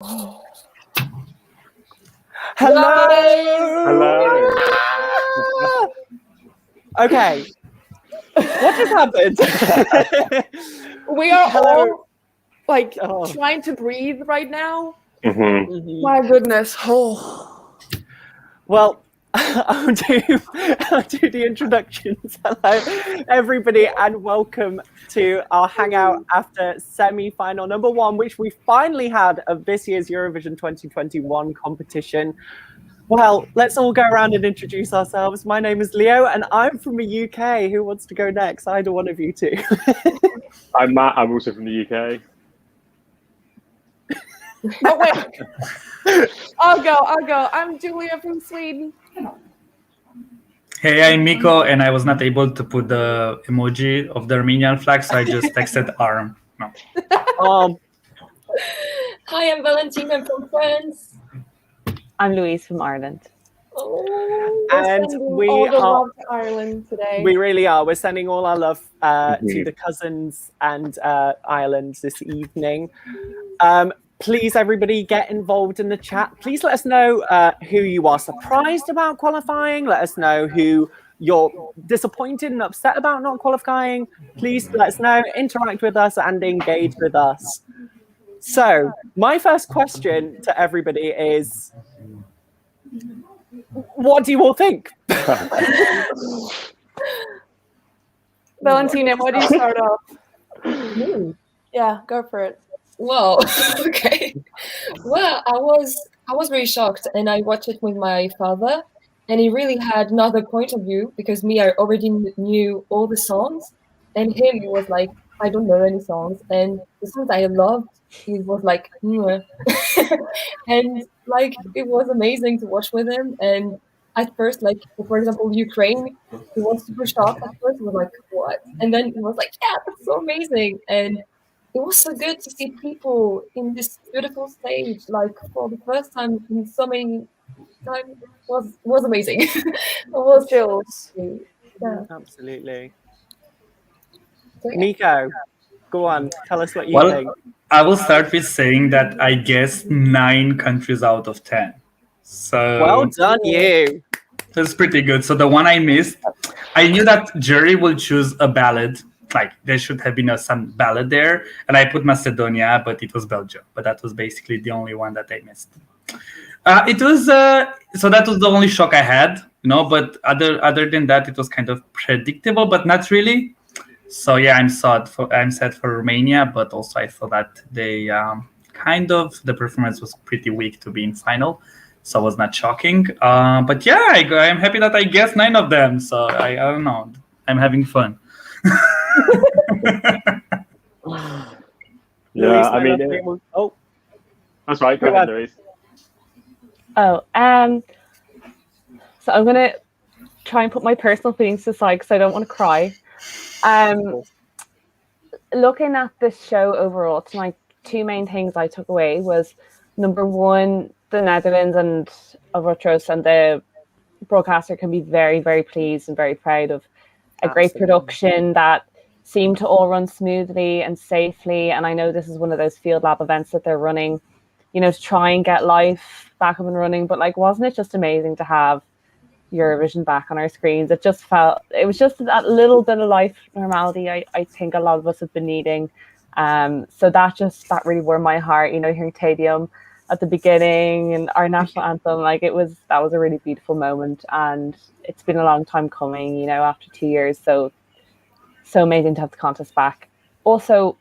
Hello. Hello. Okay. What just happened? We are Hello. all trying to breathe right now. Mm-hmm. Mhm. My goodness. Oh. Well, I'll do the introductions. Hello, everybody, and welcome to our hangout after semi-final number one, which we finally had of this year's Eurovision 2021 competition. Well, let's all go around and introduce ourselves. My name is Leo, and I'm from the UK. Who wants to go next? Either one of you two. I'm Matt. I'm also from the UK. Oh, wait. I'll go. I'm Julia from Sweden. Hey, I'm Miko, and I was not able to put the emoji of the Armenian flag, so I just texted arm. No. Hi, I'm Valentine. I'm from France. I'm Louise from Ireland. And we all the are love to Ireland today. We really are. We're sending all our love to Mhm. the cousins and Ireland this evening. Please, everybody, get involved in the chat. Please let us know who you are surprised about qualifying. Let us know who you're disappointed and upset about not qualifying. Please let us know, interact with us, and engage with us. So, my first question to everybody is, what do you all think? Valentina, why do you start off? Yeah, go for it. Well, okay. Well, I was very shocked, and I watched it with my father, and he really had another point of view because me, I already knew all the songs, and him, he was like, I don't know any songs, and the songs I loved, he was like, and like it was amazing to watch with him. And at first, like for example, Ukraine, he was super shocked at first. He was like, what? And then he was like, yeah, that's so amazing. And it was so good to see people in this beautiful stage, like for the first time in so many times. Was amazing. It was Chills. yeah. Absolutely. So, yeah. Miko, go on. Tell us what you Well, think. I will start with saying that I guess 9 countries out of 10. So Well done, you. that's pretty good. So the one I missed, I knew that jury will choose a ballad. Like there should have been some ballad there, and I put Macedonia, but it was Belgium. But that was basically the only one that I missed. It was so that was the only shock I had, But other than that, it was kind of predictable, but not really. So yeah, I'm sad for Romania, but also I thought that they the performance was pretty weak to be in final, so it was not shocking. But yeah, I'm happy that I guessed 9 of them. So I don't know, I'm having fun. Yeah, I mean, that's right. Go ahead, Louise. So I'm gonna try and put my personal feelings aside because I don't want to cry. Looking at this show overall, tonight, 2 main things I took away was number 1, the Netherlands and Avotros and the broadcaster can be very, very pleased and very proud of a great production that seemed to all run smoothly and safely. And I know this is one of those field lab events that they're running, to try and get life back up and running. But wasn't it just amazing to have Eurovision back on our screens? It was just that little bit of life normality I think a lot of us have been needing. So that really warmed my heart, hearing Tadium at the beginning and our national anthem, that was a really beautiful moment, and it's been a long time coming, after 2 years. So amazing to have the contest back. Also,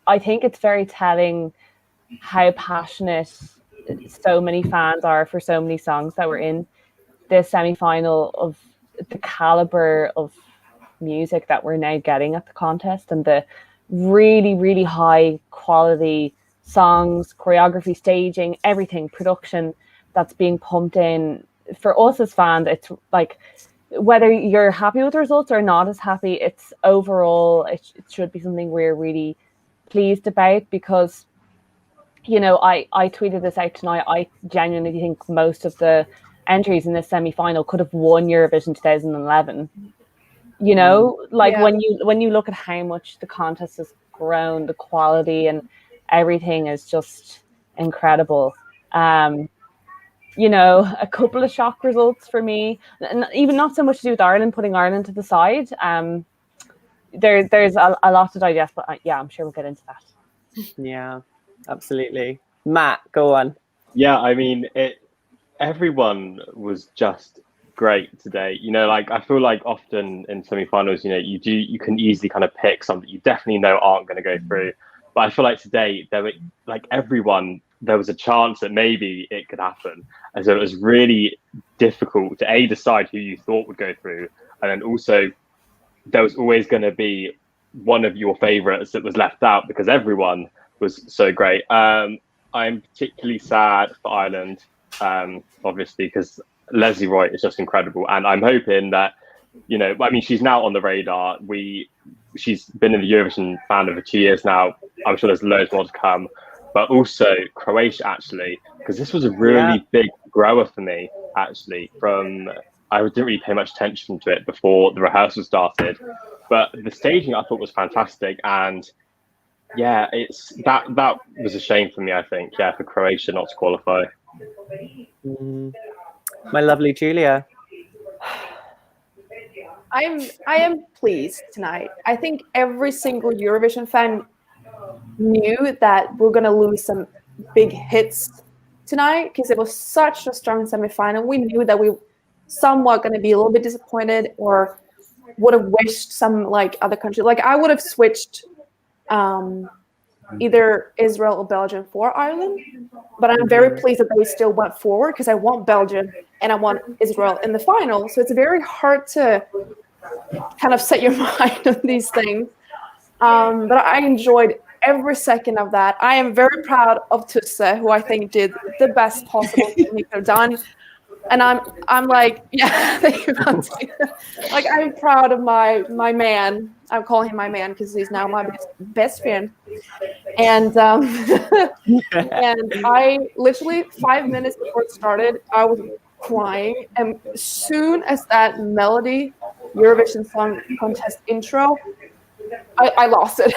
I think it's very telling how passionate so many fans are for so many songs that were in this semi-final, of the caliber of music that we're now getting at the contest, and the really, really high quality songs, choreography, staging, everything, production that's being pumped in. For us as fans, it's like, whether you're happy with the results or not as happy, it's overall, it should be something we're really pleased about, because I tweeted this out tonight. I genuinely think most of the entries in this semi-final could have won Eurovision 2011. When you look at how much the contest has grown, the quality, and everything is just incredible. You know, a couple of shock results for me, and even not so much to do with Ireland, putting Ireland to the side. There's a lot to digest, but yeah, I'm sure we'll get into that. Yeah, absolutely. Matt, go on. Yeah, I mean, everyone was just great today. You know, like I feel like often in semi-finals, you know, you can easily kind of pick something you definitely know aren't going to go through. But I feel like today there were like there was a chance that maybe it could happen. And so it was really difficult to decide who you thought would go through. And then also there was always going to be one of your favorites that was left out because everyone was so great. I'm particularly sad for Ireland, obviously, because Lesley Roy is just incredible. And I'm hoping that, you know, I mean, she's now on the radar. She's been in the Eurovision fandom for 2 years now. I'm sure there's loads more to come. But also Croatia, actually, because this was a really big grower for me, actually. I didn't really pay much attention to it before the rehearsal started. But the staging I thought was fantastic. And yeah, that was a shame for me, I think, for Croatia not to qualify. My lovely Julia. I am pleased tonight. I think every single Eurovision fan knew that we're going to lose some big hits tonight because it was such a strong semi-final. We knew that we somewhat going to be a little bit disappointed or would have wished some like other country. Like I would have switched either Israel or Belgium for Ireland, but I'm very pleased that they still went forward because I want Belgium and I want Israel in the final. So it's very hard to kind of set your mind on these things. But I enjoyed every second of that. I am very proud of Tusse, who I think did the best possible thing he could have done. And I'm like, yeah, thank you. Like I'm proud of my man. I'm calling him my man because he's now my best friend. And and I literally 5 minutes before it started, I was crying. And as soon as that melody, Eurovision Song Contest intro, I lost it.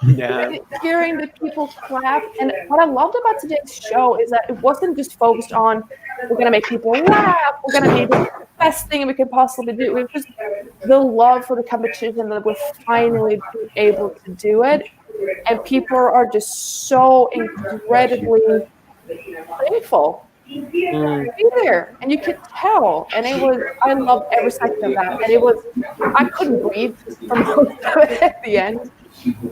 Yeah. Hearing the people clap. And what I loved about today's show is that it wasn't just focused on we're going to make people laugh, we're going to be the best thing we could possibly do. It was just the love for the competition that we're finally able to do it. And people are just so incredibly grateful to be there. And you could tell. And it was, I loved every second of that. And it was, I couldn't breathe from most of it at the end.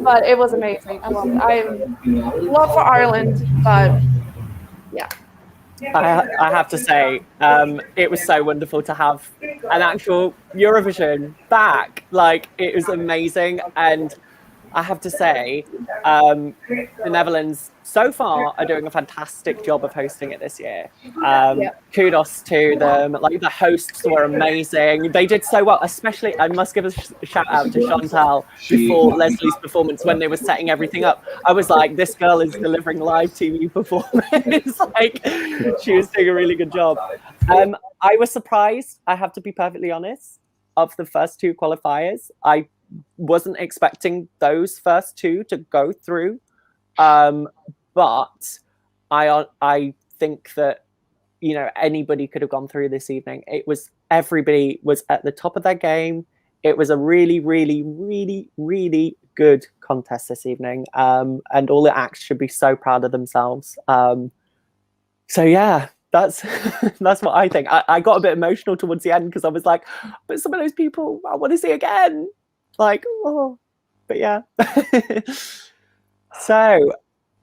But it was amazing. I loved it. I love for Ireland, but yeah. I have to say, it was so wonderful to have an actual Eurovision back. Like, it was amazing. And I have to say, the Netherlands so far are doing a fantastic job of hosting it this year. Kudos to them. Like, the hosts were amazing. They did so well, especially, I must give a shout out to Chantal before Lesley's performance when they were setting everything up. I was like, this girl is delivering live TV performance. Like, she was doing a really good job. I was surprised, I have to be perfectly honest, of the first two qualifiers. I wasn't expecting those first two to go through, but I think that, you know, anybody could have gone through this evening. Everybody was at the top of their game. It was a really, really, really, really good contest this evening, and all the acts should be so proud of themselves. So yeah, that's that's what I think. I got a bit emotional towards the end because I was like, but some of those people I want to see again. Like, oh, but yeah. So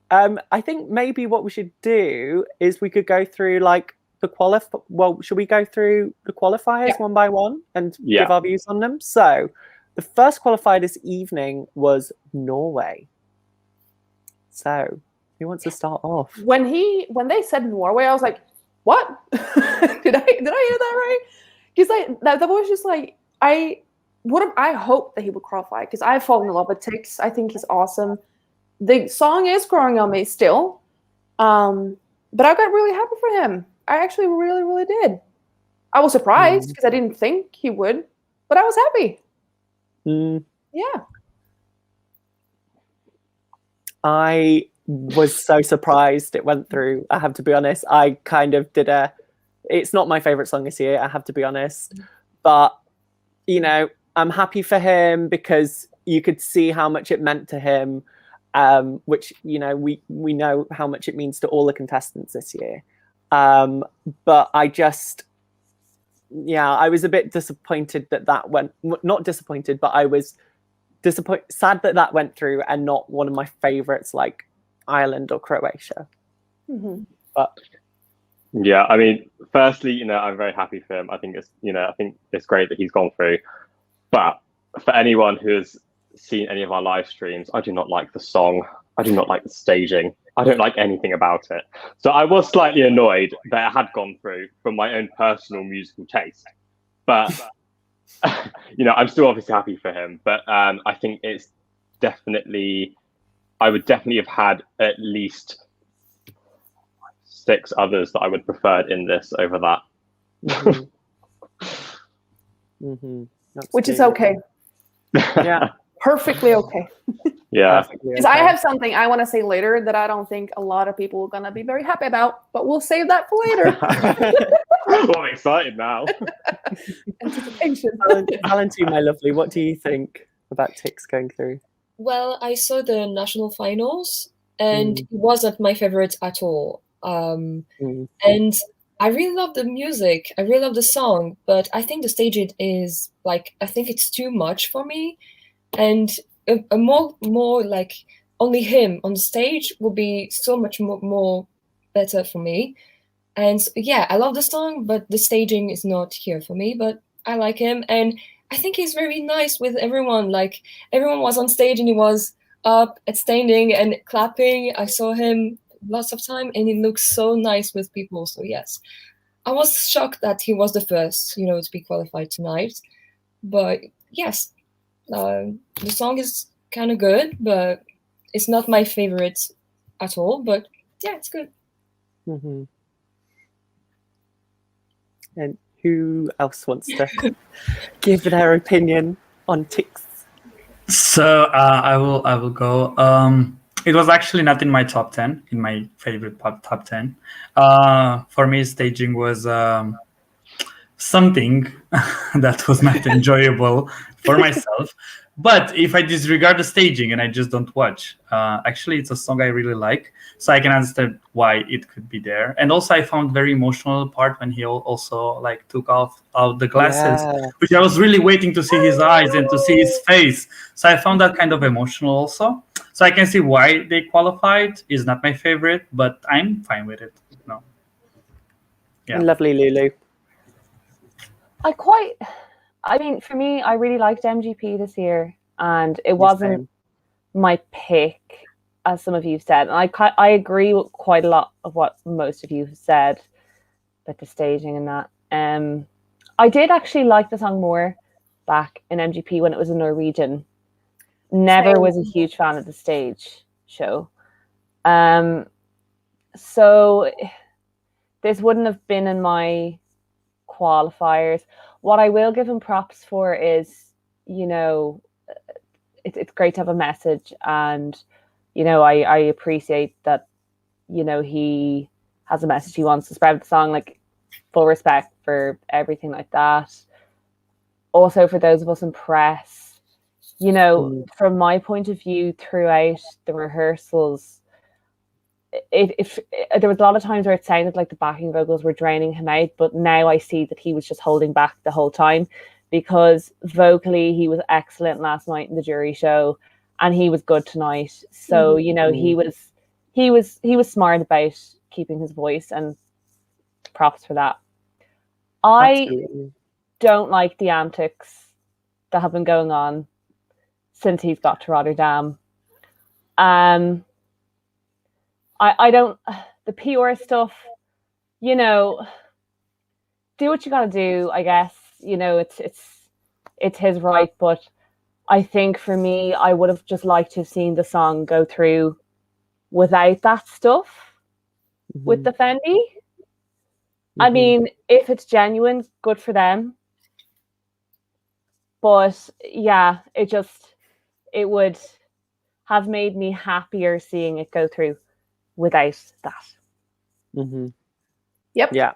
I think maybe what we should do is we could go through like the should we go through the qualifiers one by one and give our views on them? So the first qualifier this evening was Norway. So who wants to start off? When they said Norway, I was like, what? did I hear that right? Because that was just like, I hope that he would qualify because I've fallen in love with Tix. I think he's awesome. The song is growing on me still. But I got really happy for him. I actually really, really did. I was surprised because I didn't think he would, but I was happy. Yeah. I was so surprised it went through. I have to be honest. I kind of did it's not my favorite song this year, I have to be honest. But, you know, I'm happy for him because you could see how much it meant to him, which, you know, we know how much it means to all the contestants this year. But I just, I was a bit disappointed that went, not disappointed, but I was sad that went through and not one of my favorites like Ireland or Croatia. Mm-hmm. But yeah, I mean, firstly, you know, I'm very happy for him. I think it's great that he's gone through. But for anyone who has seen any of our live streams, I do not like the song. I do not like the staging. I don't like anything about it. So I was slightly annoyed that it had gone through from my own personal musical taste. But, you know, I'm still obviously happy for him. But I think it's definitely, I would definitely have had at least 6 others that I would prefer in this over that. Mm-hmm. Mm-hmm. Which is okay. Yeah. Perfectly okay. Yeah. Because I have something I want to say later that I don't think a lot of people are going to be very happy about, but we'll save that for later. Well, I'm excited now. Anticipation. Valentine, my lovely, what do you think about Ticks going through? Well, I saw the national finals, and it wasn't my favorite at all. And I really love the music. I really love the song, but I think the staging is like, I think it's too much for me. And a more like only him on the stage would be so much more better for me. And yeah, I love the song, but the staging is not here for me. But I like him, and I think he's very nice with everyone. Like everyone was on stage, and he was up and standing and clapping. I saw him lots of time, and he looks so nice with people. So yes, I was shocked that he was the first, you know, to be qualified tonight. But yes, the song is kind of good, but it's not my favorite at all. But yeah, it's good. Mm-hmm. And who else wants to give their opinion on Ticks? So I will go. It was actually not in my top 10, in my favorite top 10. For me, staging was something that was not enjoyable for myself. But if I disregard the staging and I just don't watch, actually it's a song I really like, so I can understand why it could be there. And also I found very emotional part when he also like took off the glasses, which I was really waiting to see his eyes and to see his face. So I found that kind of emotional also. So I can see why they qualified. It's not my favorite, but I'm fine with it. No. Yeah. Lovely, Lulu. I mean, for me, I really liked MGP this year, and it wasn't my pick, as some of you said. And I agree with quite a lot of what most of you have said about the staging and that. I did actually like the song more back in MGP when it was in Norwegian. Never was a huge fan of the stage show. So this wouldn't have been in my qualifiers. What I will give him props for is, you know, it's great to have a message, and, you know, I appreciate that, you know, he has a message he wants to spread with the song, like full respect for everything like that. Also, for those of us in press, you know, from my point of view, throughout the rehearsals, if there was a lot of times where it sounded like the backing vocals were draining him out, but now I see that he was just holding back the whole time, because vocally he was excellent last night in the jury show, and he was good tonight. So you know, he was smart about keeping his voice, and props for that. Absolutely. I don't like the antics that have been going on since he's got to Rotterdam. I don't, the PR stuff, you know, do what you gotta do, I guess. You know, it's his right, but I think for me, I would have just liked to have seen the song go through without that stuff with the Efendi. I mean, if it's genuine, good for them. But yeah, it would have made me happier seeing it go through without that. Mm-hmm. Yep. Yeah,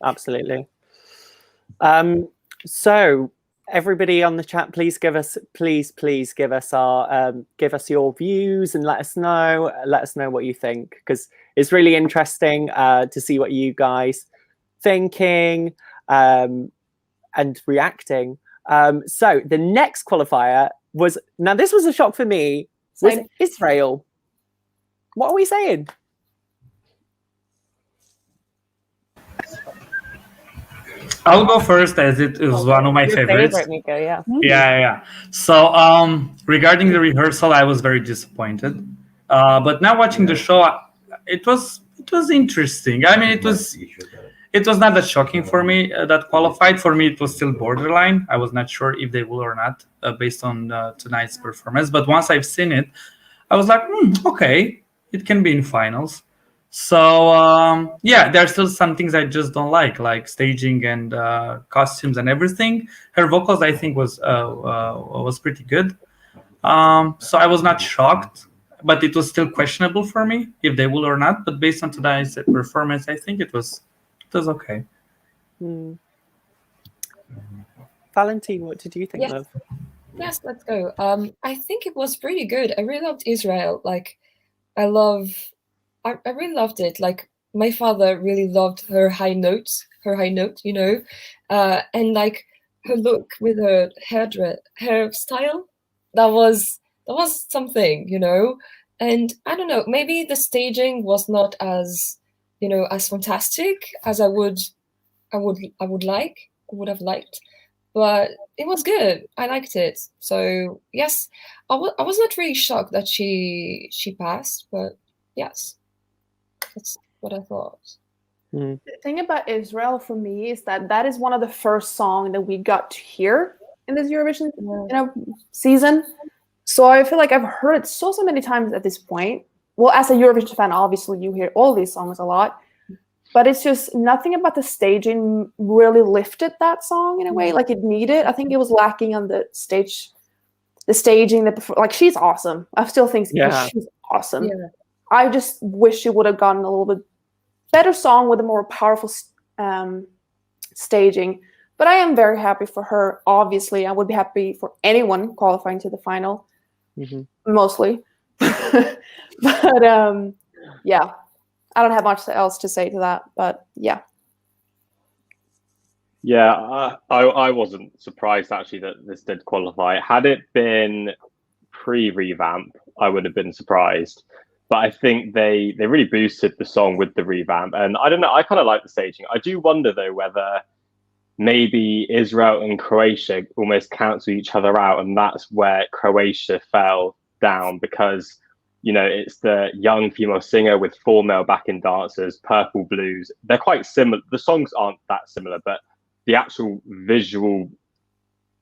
absolutely. So everybody on the chat, please give us your views and let us know what you think, because it's really interesting to see what you guys thinking and reacting. So the next qualifier was, now this was a shock for me, was Same. Israel. What are we saying? I'll go first, as it is one of my Your favorites. favorite, Nico, yeah. Yeah. So, regarding the rehearsal, I was very disappointed. But now watching the show, it was interesting. I mean, it was not that shocking for me that qualified. For me, it was still borderline. I was not sure if they will or not based on tonight's performance. But once I've seen it, I was like, okay, it can be in finals. So there are still some things I just don't like staging and costumes and everything. Her vocals, I think, was pretty good. So I was not shocked, but it was still questionable for me if they will or not. But based on tonight's performance, I think it was okay. Valentine, what did you think, Yes. love? Yes, let's go. I think it was pretty good. I really loved Israel. Like, I really loved it. Like, my father really loved her high note, you know, and like her look with her hairstyle, that was something, you know. And I don't know, maybe the staging was not as, you know, as fantastic as I would have liked, but it was good. I liked it. So yes, I was not really shocked that she passed, but yes. That's what I thought. The thing about Israel for me is that is one of the first songs that we got to hear in this Eurovision season. So I feel like I've heard it so many times at this point. Well, as a Eurovision fan, obviously you hear all these songs a lot, but it's just nothing about the staging really lifted that song in a way like it needed. I think it was lacking on the stage, the staging, like she's awesome. I still think she's awesome. Yeah. I just wish she would have gotten a little bit better song with a more powerful staging. But I am very happy for her. Obviously, I would be happy for anyone qualifying to the final, mostly. But yeah, I don't have much else to say to that. But yeah. Yeah, I wasn't surprised actually that this did qualify. Had it been pre-revamp, I would have been surprised. But I think they really boosted the song with the revamp. And I don't know, I kind of like the staging. I do wonder, though, whether maybe Israel and Croatia almost cancel each other out. And that's where Croatia fell down because, you know, it's the young female singer with 4 male backing dancers, purple blues. They're quite similar. The songs aren't that similar, but the actual visual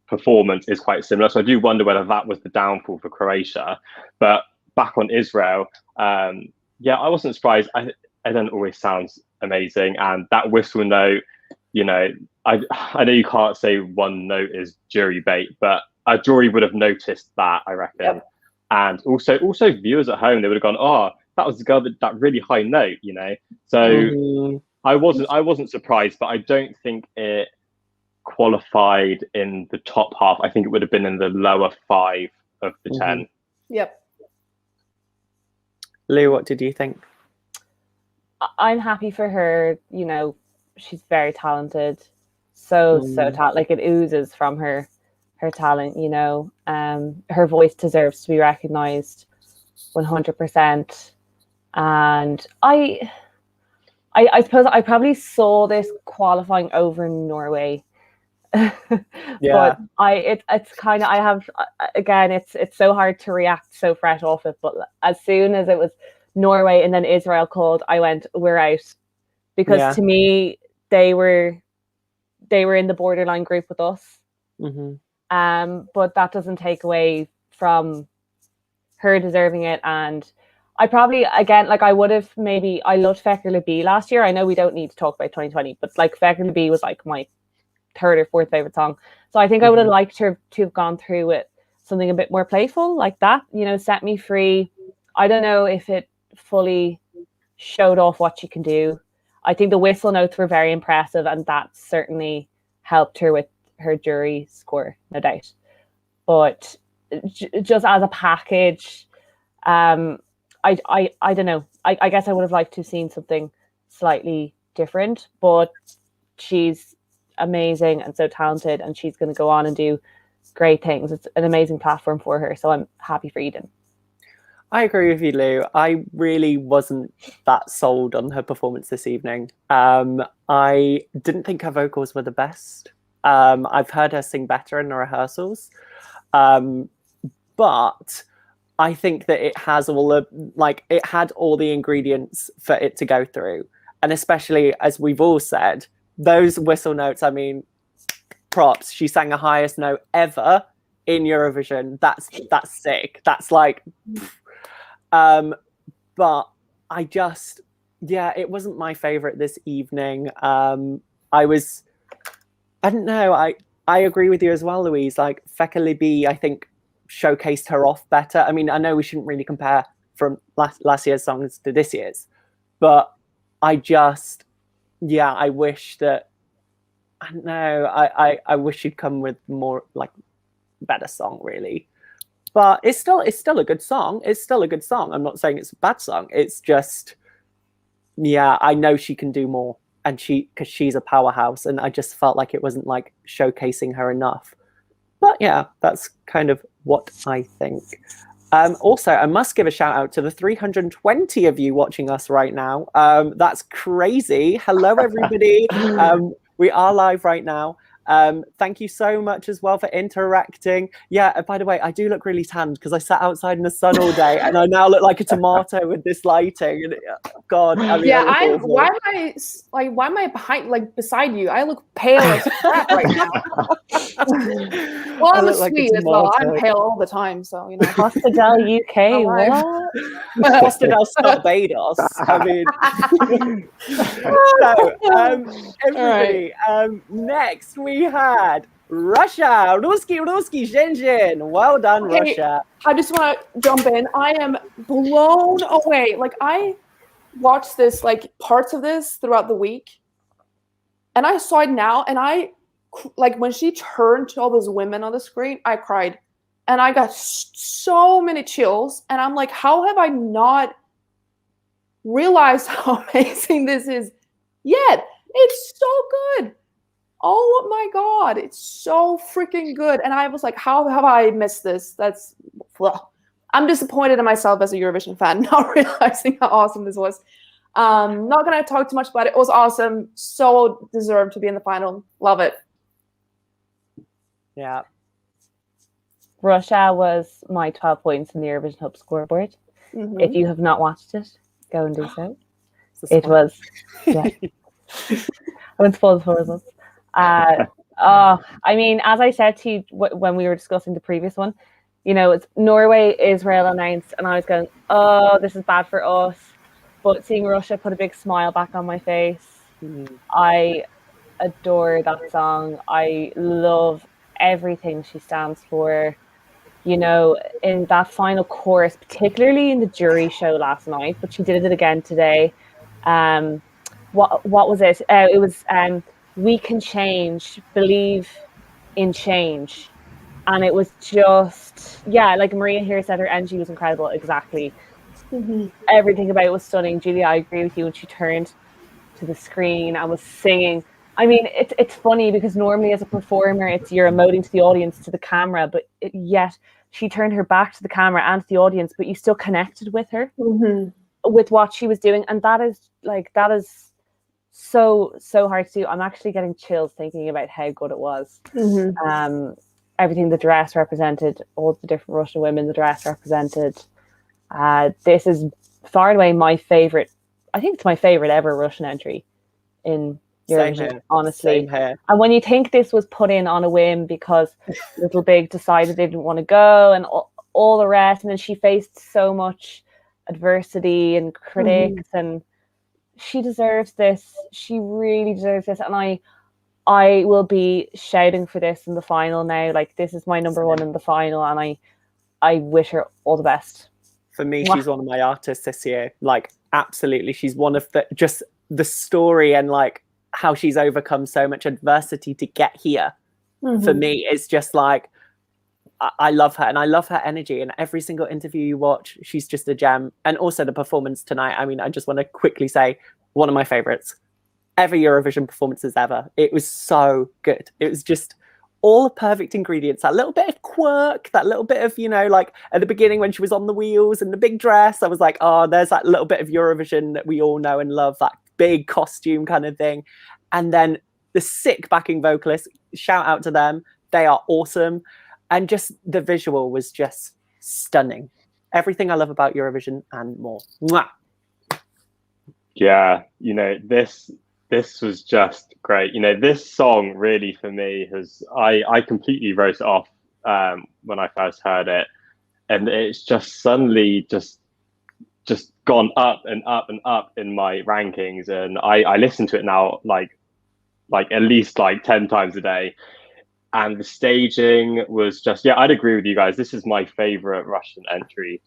performance is quite similar. So I do wonder whether that was the downfall for Croatia. But back on Israel, I wasn't surprised. Eden always sounds amazing, and that whistle note, you know, I know you can't say one note is jury bait, but a jury would have noticed that, I reckon. Yep. And also viewers at home, they would have gone, oh, that was the girl that really high note, you know. So I wasn't surprised, but I don't think it qualified in the top half. I think it would have been in the lower 5 of the 10. Yep. Lou, what did you think? I'm happy for her. You know, she's very talented. So talented. Like, it oozes from her talent, you know. Her voice deserves to be recognized 100%. And I suppose I probably saw this qualifying over Norway. But it's kind of, I have, again, it's so hard to react so fresh off it, but as soon as it was Norway and then Israel called, I went, we're out, because to me they were in the borderline group with us. But that doesn't take away from her deserving it. And I probably, again, like, I loved Fekir B last year. I know we don't need to talk about 2020, but like, Fekir B was like my 3rd or 4th favorite song. So I think I would have liked her to have gone through with something a bit more playful like that, you know, Set Me Free. I don't know if it fully showed off what she can do. I think the whistle notes were very impressive, and that certainly helped her with her jury score, no doubt. But just as a package, I don't know. I guess I would have liked to have seen something slightly different, but she's amazing and so talented, and she's going to go on and do great things. It's an amazing platform for her, so I'm happy for Eden. I agree with you, Lou. I really wasn't that sold on her performance this evening. I didn't think her vocals were the best. I've heard her sing better in the rehearsals, but I think that it has it had all the ingredients for it to go through. And especially, as we've all said, those whistle notes, I mean, props. She sang the highest note ever in Eurovision. That's sick. That's like... but I just, it wasn't my favorite this evening. I don't know. I agree with you as well, Louise. Like Fekali B, I think showcased her off better. I mean, I know we shouldn't really compare from last year's songs to this year's, but I just, I wish that, I don't know. I wish she'd come with more like better song, really. But it's still a good song. It's still a good song. I'm not saying it's a bad song. It's just, I know she can do more, and because she's a powerhouse, and I just felt like it wasn't like showcasing her enough. But yeah, that's kind of what I think. Also, I must give a shout out to the 320 of you watching us right now. That's crazy. Hello, everybody. We are live right now. Thank you so much as well for interacting. Yeah, by the way, I do look really tanned because I sat outside in the sun all day, and I now look like a tomato with this lighting. And God, I mean, why am I behind, beside you? I look pale as crap right now. Well, I'm a Swede as well. I'm pale all the time, so you know. Hostedel UK, what? Hostedel Barbados. I mean, so everybody. Right. Next we had Russia. Ruski, Zhenzhen. Well done, Russia. I just want to jump in. I am blown away. Like, I watched this, parts of this throughout the week, and I saw it now, and when she turned to all those women on the screen, I cried, and I got so many chills, and I'm like, how have I not realized how amazing this is yet? It's so good. Oh my God, it's so freaking good. And I was like, how have I missed this? I'm disappointed in myself as a Eurovision fan, not realizing how awesome this was. Not going to talk too much about it. It was awesome. So deserved to be in the final. Love it. Yeah. Russia was my 12 points in the Eurovision Hub scoreboard. Mm-hmm. If you have not watched it, go and do so. It was, I won't spoil the results. I mean, as I said to you when we were discussing the previous one, you know, it's Norway, Israel announced, and I was going, oh, this is bad for us. But seeing Russia put a big smile back on my face, I adore that song. I love everything she stands for. You know, in that final chorus, particularly in the jury show last night, but she did it again today. What was it? It was we can change, believe in change. And it was just, like Maria here said, her energy was incredible. Exactly. Mm-hmm. Everything about it was stunning. Julia, I agree with you. When she turned to the screen and was singing. I mean, it's funny because normally as a performer, you're emoting to the audience, to the camera, but yet she turned her back to the camera and to the audience, but you still connected with her, with what she was doing. And that is so hard to do. I'm actually getting chills thinking about how good it was. Everything the dress represented, all the different Russian women the dress represented. This is far and away my favorite. I think it's my favorite ever Russian entry in Eurovision, honestly. And when you think this was put in on a whim because Little Big decided they didn't want to go and all the rest, and then she faced so much adversity and critics, and she deserves this. She really deserves this. And I will be shouting for this in the final now. Like, this is my number one in the final, and I wish her all the best. For me, she's one of my artists this year. Like, absolutely. She's one of the story and like how she's overcome so much adversity to get here. For me, it's just like, I love her, and I love her energy. And every single interview you watch, she's just a gem. And also the performance tonight. I mean, I just want to quickly say, one of my favorites ever Eurovision performances ever. It was so good. It was just all the perfect ingredients. That little bit of quirk, that little bit of, like at the beginning when she was on the wheels and the big dress, I was like, oh, there's that little bit of Eurovision that we all know and love, that big costume kind of thing. And then the sick backing vocalists, shout out to them. They are awesome. And just the visual was just stunning. Everything I love about Eurovision and more. Mwah! Yeah, this was just great. This song really for me I completely wrote it off when I first heard it, and it's just suddenly just gone up and up and up in my rankings, and I listen to it now like at least 10 times a day. And the staging was just, I'd agree with you guys. This is my favorite Russian entry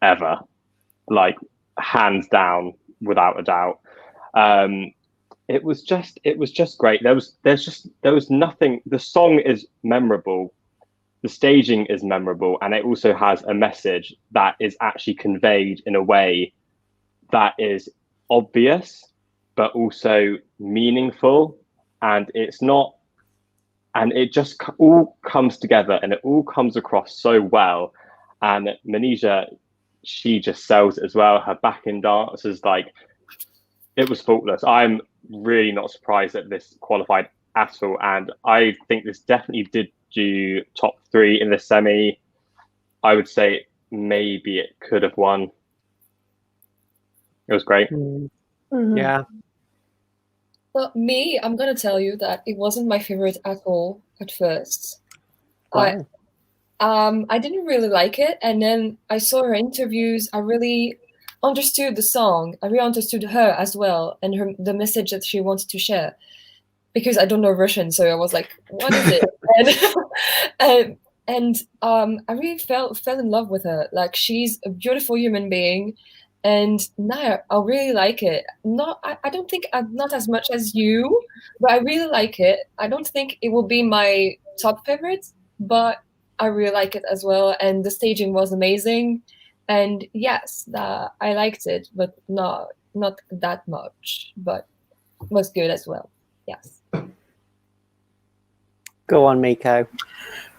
ever, like hands down, without a doubt. It was just great. There was nothing. The song is memorable, the staging is memorable, and it also has a message that is actually conveyed in a way that is obvious but also meaningful, and it's not. And it just all comes together, and it all comes across so well. And Manizha, she just sells it as well. Her backing dance is it was faultless. I'm really not surprised that this qualified at all. And I think this definitely did do top 3 in the semi. I would say maybe it could have won. It was great. Mm-hmm. Yeah. Well, me, I'm gonna tell you that it wasn't my favorite at all at first. Wow. I didn't really like it, and then I saw her interviews. I really understood the song. I really understood her as well, and the message that she wanted to share. Because I don't know Russian, so I was like, "What is it?" and I really fell in love with her. Like, she's a beautiful human being. And now I really like it. I don't think not as much as you, but I really like it. I don't think it will be my top favorite, but I really like it as well. And the staging was amazing. And yes, I liked it, but not that much. But it was good as well. Yes. Go on, Miko.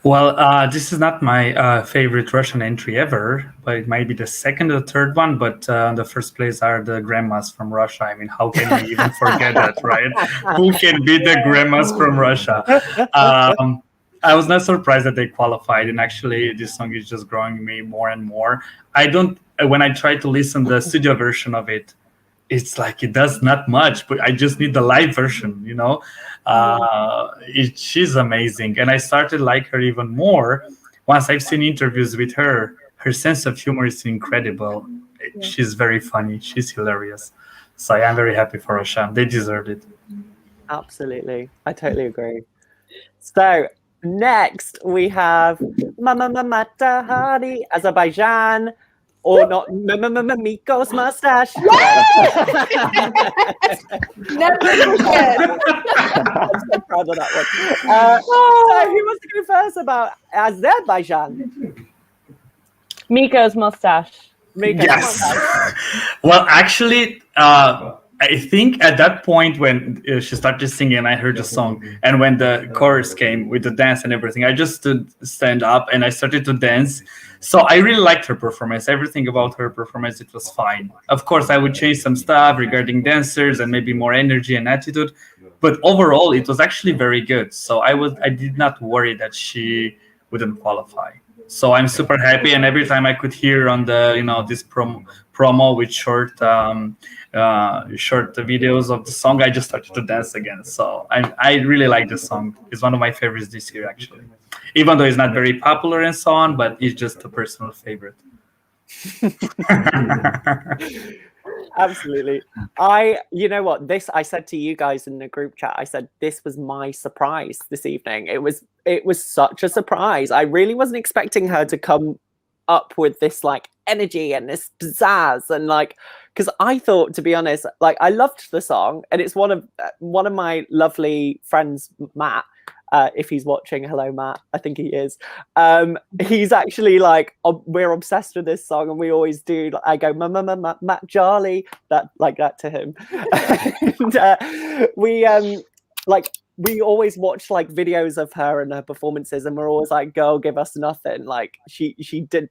Well, this is not my favorite Russian entry ever, but it might be the second or third one. But the first place are the grandmas from Russia. I mean, how can we even forget that, right? Who can beat the grandmas from Russia? I was not surprised that they qualified, and actually, this song is just growing me more and more. When I try to listen to the studio version of it, it's like it does not much, but I just need the live version, She's amazing, and I started like her even more once I've seen interviews with her. Her sense of humor is incredible. Yeah. She's very funny. She's hilarious. So I'm very happy for Russia. They deserved it. Absolutely. I totally agree. So next we have Mama Tahari, Azerbaijan. Or not, Miko's mustache. Never forget. I'm so proud of that one. So who wants to go first about Azerbaijan? Miko's mustache. Yes. Well, actually, I think at that point when she started singing, I heard the song, and when the chorus came with the dance and everything, I just stand up and I started to dance. So I really liked her performance. Everything about her performance, it was fine. Of course, I would change some stuff regarding dancers and maybe more energy and attitude, but overall, it was actually very good. So I did not worry that she wouldn't qualify. So I'm super happy, and every time I could hear on the this promo with short videos of the song, I just started to dance again. So I really like the song. It's one of my favorites this year, actually. Even though it's not very popular and so on, but it's just a personal favorite. Absolutely. You know what? I said to you guys in the group chat, I said, this was my surprise this evening. It was such a surprise. I really wasn't expecting her to come up with this like energy and this pizzazz and like, because I thought, to be honest, like I loved the song, and it's one of my lovely friends, Matt. If he's watching, hello Matt, I think he is. He's actually like, we're obsessed with this song, and we always do. I go, Matt Jarley, that like that to him. And we always watch like videos of her and her performances, and we're always like, girl, give us nothing. Like she did,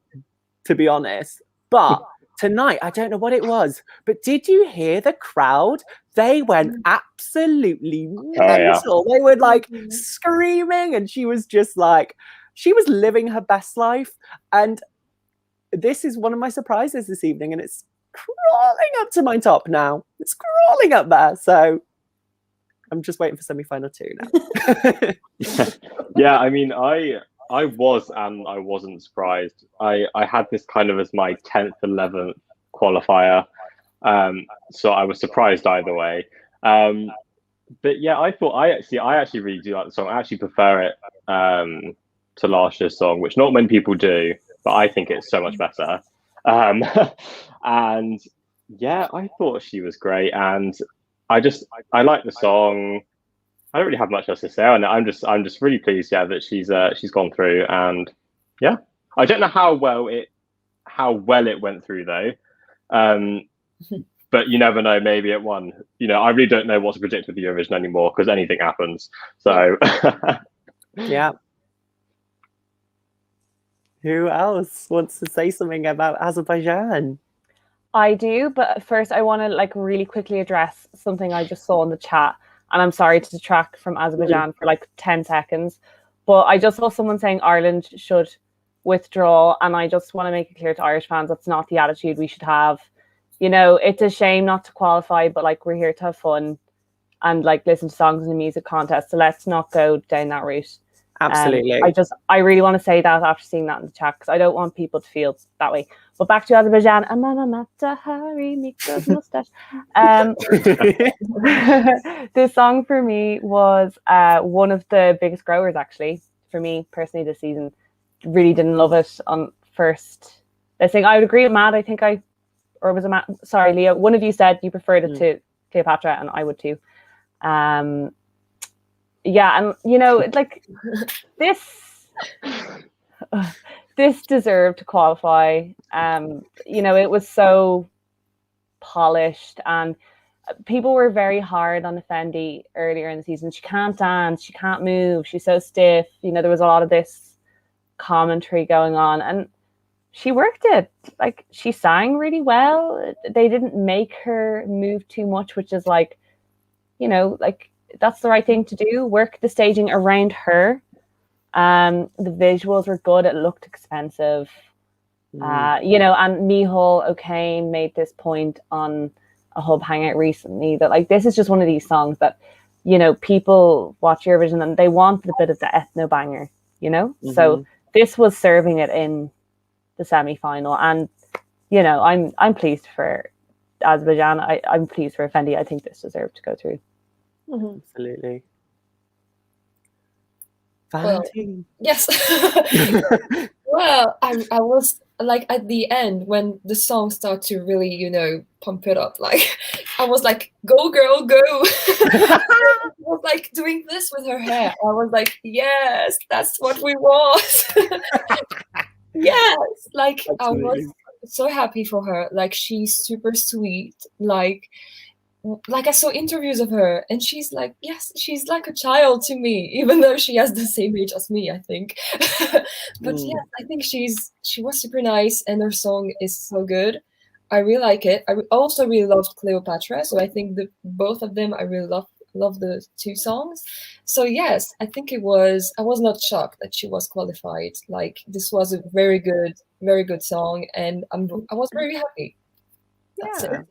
to be honest. But tonight, I don't know what it was, but did you hear the crowd? They went absolutely mental. They were like screaming, and she was just like, she was living her best life. And this is one of my surprises this evening, and it's crawling up to my top now. It's crawling up there. So I'm just waiting for semi-final 2 now. Yeah, I mean, I was and I wasn't surprised. I had this kind of as my 10th, 11th qualifier. So I was surprised either way. But yeah, I actually really do like the song. I actually prefer it to last year's song, which not many people do, but I think it's so much better. And yeah, I thought she was great, and I like the song. I don't really have much else to say on it. I'm just really pleased, yeah, that she's gone through, and yeah, I don't know how well it went through though. But you never know, maybe it won. You know, I really don't know what to predict with the Eurovision anymore, because anything happens. So yeah. Who else wants to say something about Azerbaijan? I do, but first I want to like really quickly address something I just saw in the chat, and I'm sorry to detract from Azerbaijan for like 10 seconds, but I just saw someone saying Ireland should withdraw, and I just want to make it clear to Irish fans that's not the attitude we should have. You know, it's a shame not to qualify, but like we're here to have fun and like listen to songs in the music contest, so let's not go down that route. Absolutely. I really want to say that after seeing that in the chat, because I don't want people to feel that way. But back to Azerbaijan. This song for me was one of the biggest growers, actually, for me personally this season. Really didn't love it on first listening. I would agree with Matt. Or was it Matt? Sorry, Leo. One of you said you preferred it to Cleopatra, and I would too. Yeah, and you know, like this deserved to qualify. You know, it was so polished, and people were very hard on Efendi earlier in the season. She can't dance, she can't move, she's so stiff. You know, there was a lot of this commentary going on, and she worked it. Like, she sang really well. They didn't make her move too much, which is like, you know, like that's the right thing to do. Work the staging around her. The visuals were good. It looked expensive. You know, and Micheál O'Kane made this point on a Hub Hangout recently that like this is just one of these songs that, you know, people watch Eurovision and they want a bit of the ethno banger, you know? So this was serving it in the semi-final, and you know, I'm pleased for Azerbaijan. I'm pleased for Efendi. I think this deserved to go through. Absolutely. Valentine. Yes. Well, I was like at the end when the song started to really, you know, pump it up. Like I was like, "Go, girl, go!" I was like doing this with her hair. I was like, "Yes, that's what we want." Yes, like absolutely. I was so happy for her. Like she's super sweet. Like I saw interviews of her, and she's like, yes, she's like a child to me, even though she has the same age as me, I think. But yeah, I think she was super nice, and her song is so good. I really like it. I also really loved Cleopatra, so I think both of them I really love the two songs. So yes, I think I was not shocked that she was qualified. Like this was a very good song, and I was very happy. That's it.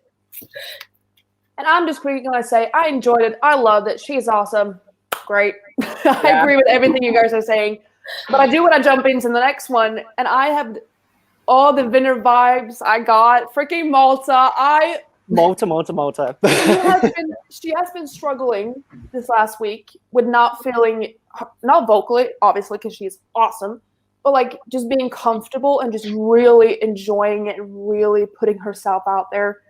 And I'm just quickly going to say, I enjoyed it. I loved it. She's awesome. Great. I agree with everything you guys are saying. But I do want to jump into the next one. And I have all the winner vibes I got. Freaking Malta. I Malta. She has been struggling this last week with not vocally, obviously, because she's awesome, but like just being comfortable and just really enjoying it and really putting herself out there.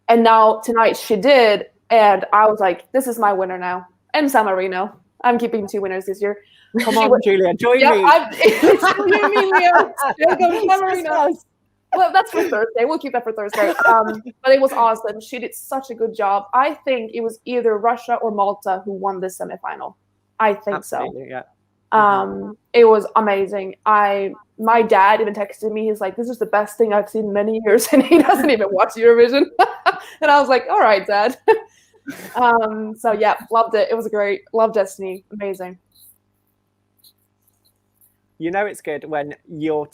And now tonight she did, and I was like, this is my winner now. And San Marino. I'm keeping 2 winners this year. Come on, Julia, join me. Well, that's for Thursday. We'll keep that for Thursday. But it was awesome. She did such a good job. I think it was either Russia or Malta who won this semifinal. I think Absolutely, so. Yeah. It was amazing. My dad even texted me. He's like, "This is the best thing I've seen in many years," and he doesn't even watch Eurovision. And I was like, "All right, Dad." So yeah, loved it. It was great. Love Destiny. Amazing. You know it's good when your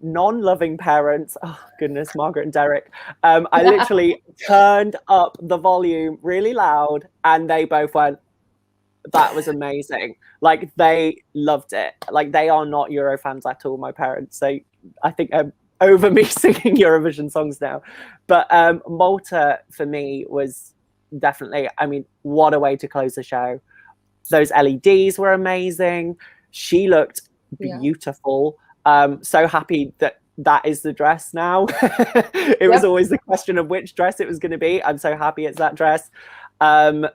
non-loving parents, oh goodness, Margaret and Derek, I literally turned up the volume really loud and they both went, that was amazing. Like they loved it. Like they are not Euro fans at all, my parents. So I think over me singing Eurovision songs now. But Malta for me was definitely, I mean, what a way to close the show. Those LEDs were amazing. She looked beautiful. So happy that is the dress now. It was always the question of which dress it was going to be. I'm so happy it's that dress. And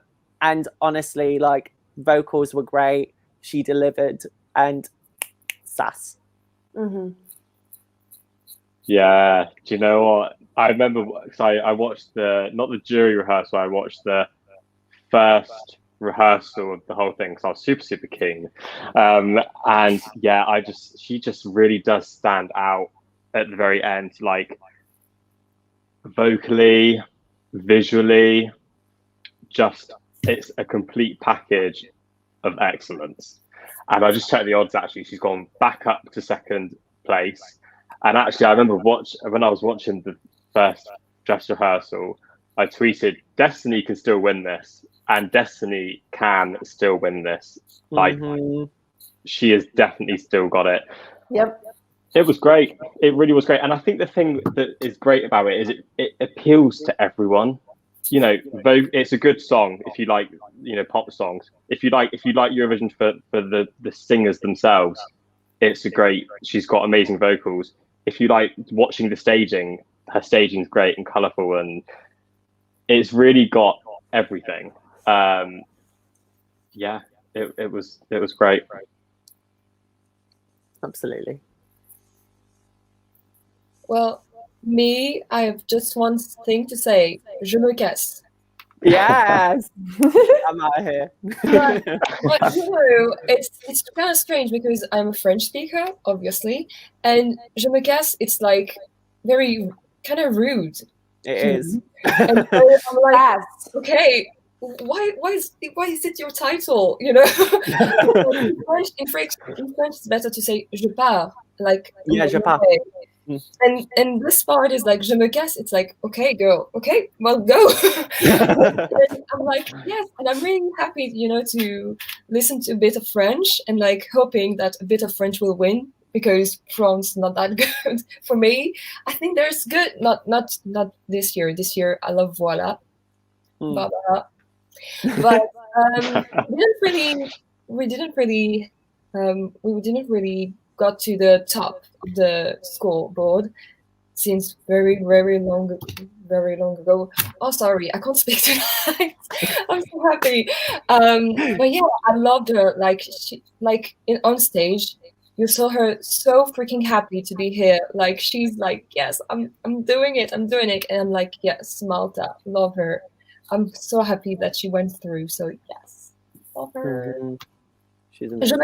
honestly, like vocals were great. She delivered and sass. Mm-hmm. Yeah, do you know what? I remember, so I watched not the jury rehearsal, I watched the first rehearsal of the whole thing because I was super, super keen. And yeah, she just really does stand out at the very end, like vocally, visually, just it's a complete package of excellence. And I just checked the odds, actually, she's gone back up to second place. And actually, I remember when I was watching the first dress rehearsal, I tweeted, Destiny can still win this. And Destiny can still win this. Like, she has definitely still got it. Yep. It was great. It really was great. And I think the thing that is great about it is it appeals to everyone. You know, it's a good song if you like, you know, pop songs. If you like Eurovision for the singers themselves, she's got amazing vocals. If you like watching the staging, her staging's great and colourful, and it's really got everything. Yeah, it was great. Absolutely. Well, me, I have just one thing to say. Je me casse. Yes. I'm out of here. But you know, it's kind of strange because I'm a French speaker, obviously, and je me casse, it's like very kind of rude. It is. And so I'm like, okay, why is it your title? You know, in French, it's better to say je pars, like je pars. And this part is like je me casse. It's like, okay, girl, okay, well, go. And I'm like, yes, and I'm really happy, you know, to listen to a bit of French and like hoping that a bit of French will win because France not that good for me. I think there's good, not this year. This year I love Voilà, but we didn't really got to the top of the scoreboard since very, very long ago. Oh, sorry, I can't speak tonight. I'm so happy. But yeah, I loved her. Like on stage, you saw her so freaking happy to be here. Like she's like, yes, I'm doing it, and I'm like, yes, Malta, love her. I'm so happy that she went through. So yes, love her. She's amazing.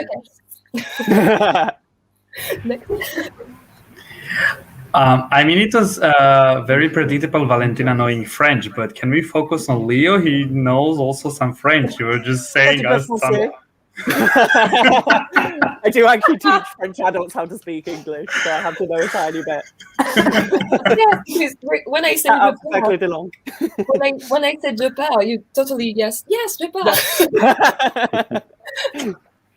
I mean, it was very predictable Valentina knowing French, but can we focus on Leo? He knows also some French. You were just saying us some. I do actually teach French adults how to speak English, so I have to know a tiny bit. Yes, when I said when I said je pars, you totally yes, je pars.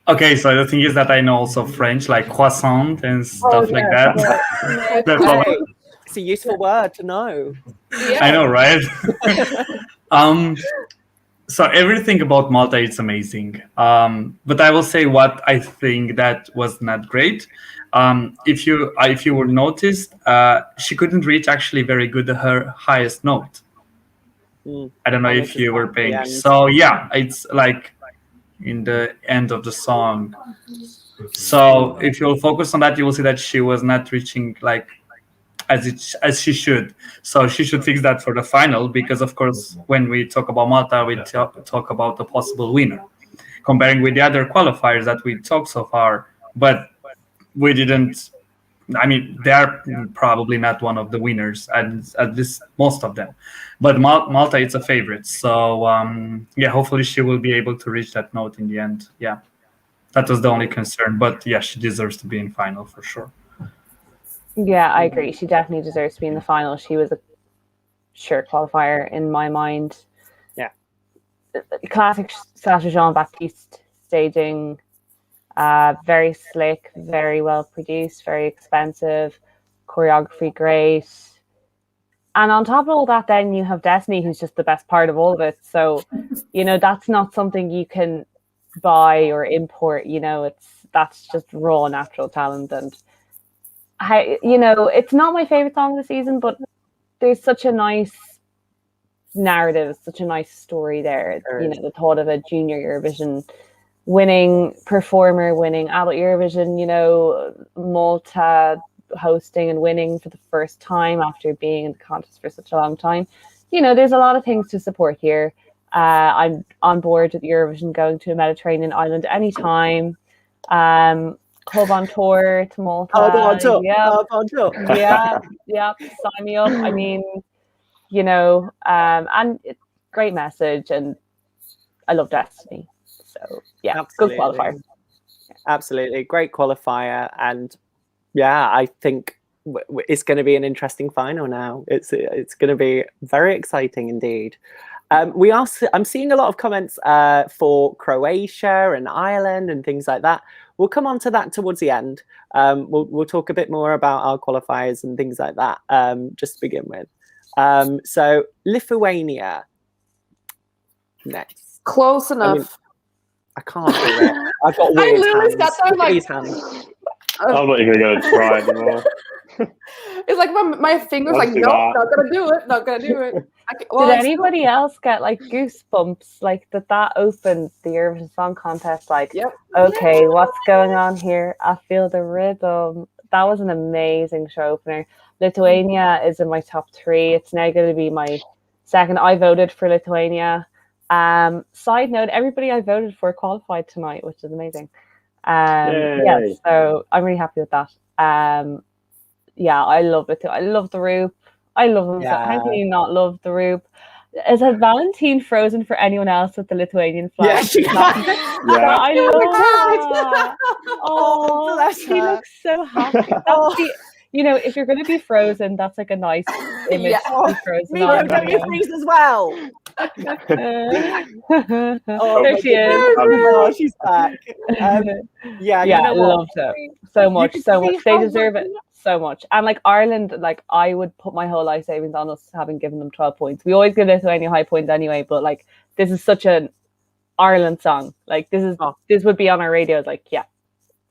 Okay, so the thing is that I know also French, like croissant and stuff like that. Okay. It's a useful word to know. Yeah. I know, right? So everything about Malta is amazing. But I will say what I think that was not great. If you will notice, she couldn't reach actually very good her highest note. I don't know if you were paying. So yeah, it's like in the end of the song. So if you'll focus on that, you will see that she was not reaching like as she should. So she should fix that for the final, because of course when we talk about Malta, we talk about the possible winner, comparing with the other qualifiers that we talked so far. But we didn't. I mean, they are probably not one of the winners, at least most of them. But Malta, it's a favorite. So yeah, hopefully she will be able to reach that note in the end. Yeah, that was the only concern. But yeah, she deserves to be in final for sure. Yeah, I agree. She definitely deserves to be in the final. She was a sure qualifier in my mind. Yeah. Classic Jean-Baptiste staging. Very slick, very well produced, very expensive, choreography great. And on top of all that, then you have Destiny, who's just the best part of all of it. So, that's not something you can buy or import. That's just raw natural talent. And it's not my favorite song of the season, but there's such a nice narrative, such a nice story there. The thought of a junior Eurovision winning performer, winning adult Eurovision, Malta hosting and winning for the first time after being in the contest for such a long time. There's a lot of things to support here. I'm on board with Eurovision going to a Mediterranean island anytime. Club on tour to Malta. Club on tour. Yeah, sign me up. I mean, and it's great message, and I love Destiny. So yeah, absolutely. Good qualifier. Absolutely, great qualifier, and yeah, I think it's going to be an interesting final now. It's going to be very exciting indeed. I'm seeing a lot of comments for Croatia and Ireland and things like that. We'll come on to that towards the end. We'll talk a bit more about our qualifiers and things like that just to begin with. So Lithuania next. Close enough. I can't do it. I've got weird I literally hands. sat there like, I'm not even going to try anymore. It's like my fingers like, nope, not gonna do it. Not gonna do it. Did anybody else get like goosebumps like that opened the Eurovision Song Contest? Like, yep. Okay, what's going on here? I feel the rhythm. That was an amazing show opener. Lithuania is in my top 3. It's now going to be my second. I voted for Lithuania. Side note, everybody I voted for qualified tonight, which is amazing. Yeah, so I'm really happy with that. Yeah, I love it too. I love the Roop. I love them. Yeah. How can you not love the Roop? Is Valentine frozen for anyone else with the Lithuanian flag? Yeah, she I love that. Oh, she looks so happy. If you're going to be frozen, that's like a nice image to be frozen. Me too, don't you freeze as well? There she is. Oh, she's back. I loved her so much. They deserve it so much. And like Ireland, like I would put my whole life savings on us having given them 12 points. We always give Lithuania high points anyway, but like this is such an Ireland song. Like this would be on our radios. Like, yeah,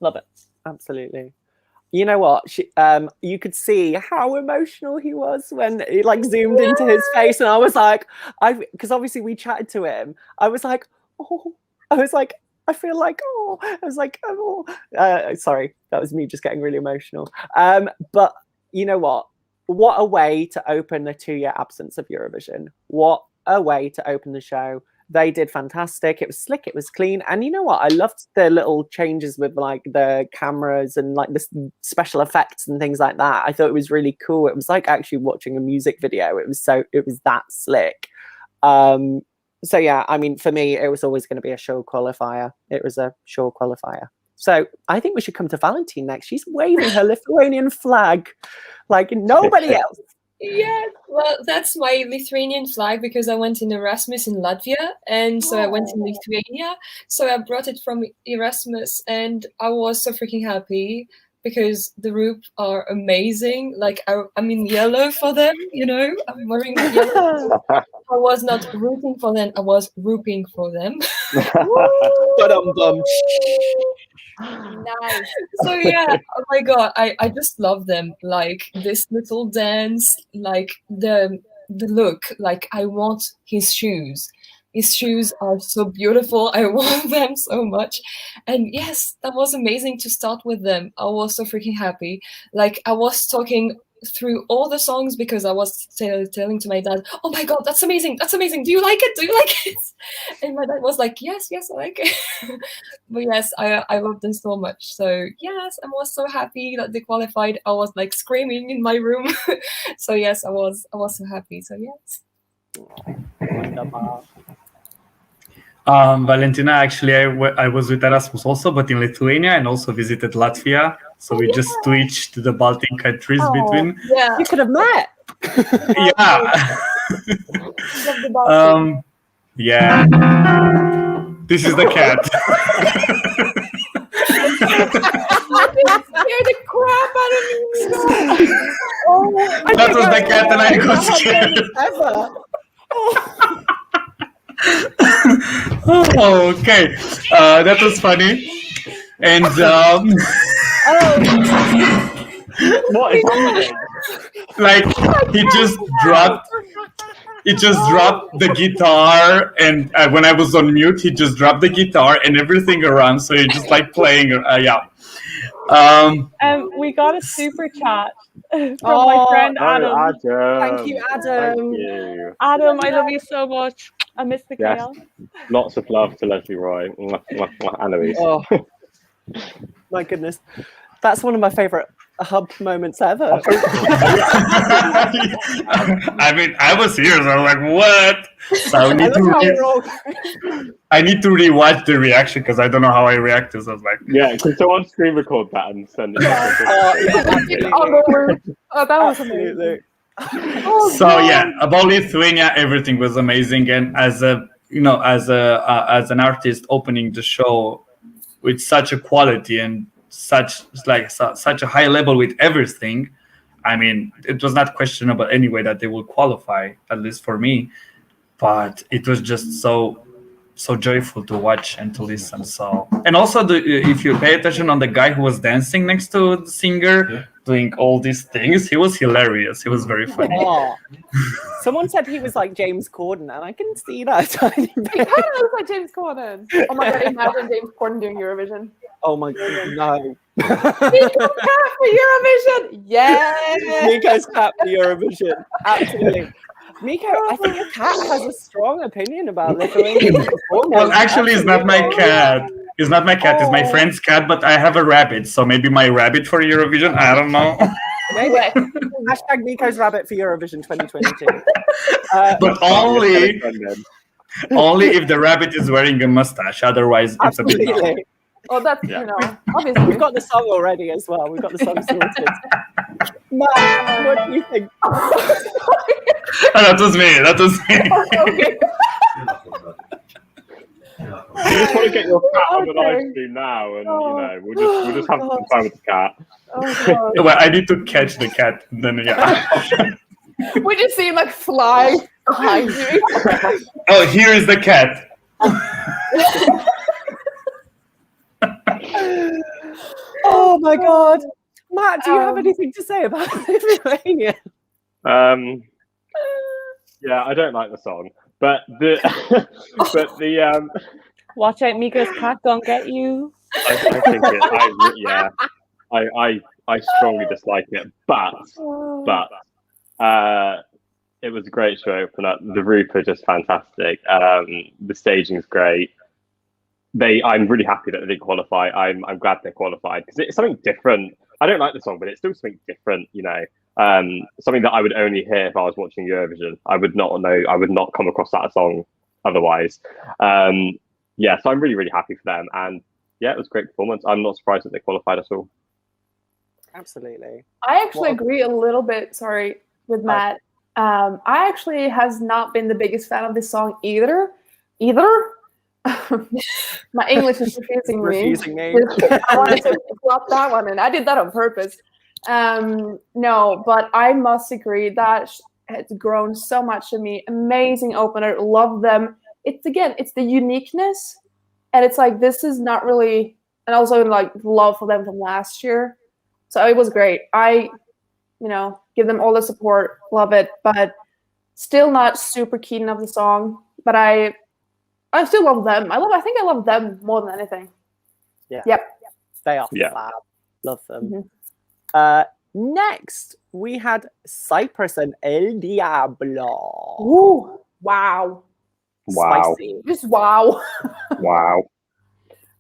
love it. Absolutely. You know what? You could see how emotional he was when it like zoomed into his face, and I was like, because obviously we chatted to him. I was like, I feel like, sorry, that was me just getting really emotional. But you know what? What a way to open the 2-year absence of Eurovision. What a way to open the show. They did fantastic. It was slick. It was clean. And you know what? I loved the little changes with like the cameras and like the special effects and things like that. I thought it was really cool. It was like actually watching a music video. It was that slick. So yeah, I mean, for me, it was always going to be a sure qualifier. It was a sure qualifier. So I think we should come to Valentine next. She's waving her Lithuanian flag like nobody else. Yeah, well, that's my Lithuanian flag because I went in Erasmus in Latvia, and so I went in Lithuania. So I brought it from Erasmus, and I was so freaking happy. because the Roop are amazing. Like I'm in yellow for them, you know. I'm wearing yellow. I was not rooting for them. I was rooping for them. Ba-dum-bum. Nice. So yeah, oh my god, I just love them. Like this little dance, like the look. Like I want his shoes. His shoes are so beautiful. I want them so much. And yes, that was amazing to start with them. I was so freaking happy. Like I was talking through all the songs because I was telling to my dad, "Oh my god, that's amazing! That's amazing! Do you like it? Do you like it?" And my dad was like, "Yes, yes, I like it." But yes, I love them so much. So yes, I was so happy that they qualified. I was like screaming in my room. So yes, I was so happy. So yes. Valentina, actually, I was with Erasmus also, but in Lithuania, and also visited Latvia. So we just switched the Baltic countries between. Yeah. You could have met. Yeah. Yeah. This is the cat. Scared the crap out of me. That was the cat, and I got scared. Oh, okay. That was funny. And What is happening? like he just dropped the guitar, and when I was on mute, he just dropped the guitar and everything around. So he just like playing. We got a super chat from my friend Adam. Adam. Thank you, Adam. Thank you. Adam, I love you so much. I miss the Yes. chaos. Lots of love to Lesley Roy. Mwah, mwah, mwah, Annalise. Oh, my goodness. That's one of my favourite hub moments ever. I mean, I was here, so I was like, "What?" So I need to rewatch the reaction because I don't know how I reacted. So I was like, Yeah, can someone screen record that and send it? That was Absolutely. So yeah, about Lithuania, everything was amazing, and as an artist opening the show with such a quality and such a high level with everything, I mean, it was not questionable anyway that they will qualify, at least for me. But it was just so joyful to watch and to listen. So, and also if you pay attention on the guy who was dancing next to the singer, doing all these things, he was hilarious. He was very funny. Oh. Someone said he was like James Corden, and I can see that a tiny bit. He kind of looks like James Corden. Oh my god, imagine James Corden doing Eurovision. Oh my god, no. Nico's cat for Eurovision! Yes! Nico's cat for Eurovision. Absolutely. Nico, I think your cat has a strong opinion about Lithuanian performance. Well, actually, it's not my cat. It's not my cat. It's my friend's cat, but I have a rabbit. So maybe my rabbit for Eurovision. I don't know. Maybe. Hashtag Nico's rabbit for Eurovision 2022. But only if the rabbit is wearing a mustache. Otherwise, it's a bit no. Oh, that's, obviously. We've got the song already as well. We've got the song sorted. Matt, what do you think? That was me. Okay. You just want to get your cat on the live stream now, and we'll just have some fun with the cat. Oh, God. Well, I need to catch the cat. Then We just see him like fly behind you. Oh, here is the cat. Oh my god. Matt, do you have anything to say about Lithuania? Yeah, I don't like the song, but the Watch out, Miko's cat don't get you. I think I strongly dislike it, but it was a great show opener. The Roop are just fantastic. The staging's great. I'm really happy that they didn't qualify. I'm glad they qualified because it's something different. I don't like the song, but it's still something different, something that I would only hear if I was watching Eurovision. I would not come across that song otherwise. So I'm really, really happy for them. And yeah, it was a great performance. I'm not surprised that they qualified at all. Absolutely. I actually agree a little bit, with Matt. I actually has not been the biggest fan of this song either. My English is refusing me. I wanted to flop that one in. I did that on purpose. No, but I must agree that it's grown so much in me. Amazing opener, love them. It's the uniqueness, and it's like this is not really, and also like love for them from last year. So it was great. I, give them all the support, love it, but still not super keen of the song. But I still love them. I think I love them more than anything. Yeah. Yep. They are fab. Love them. Mm-hmm. Next, we had Cyprus and El Diablo. Ooh, wow. Spicy. Just wow. Wow.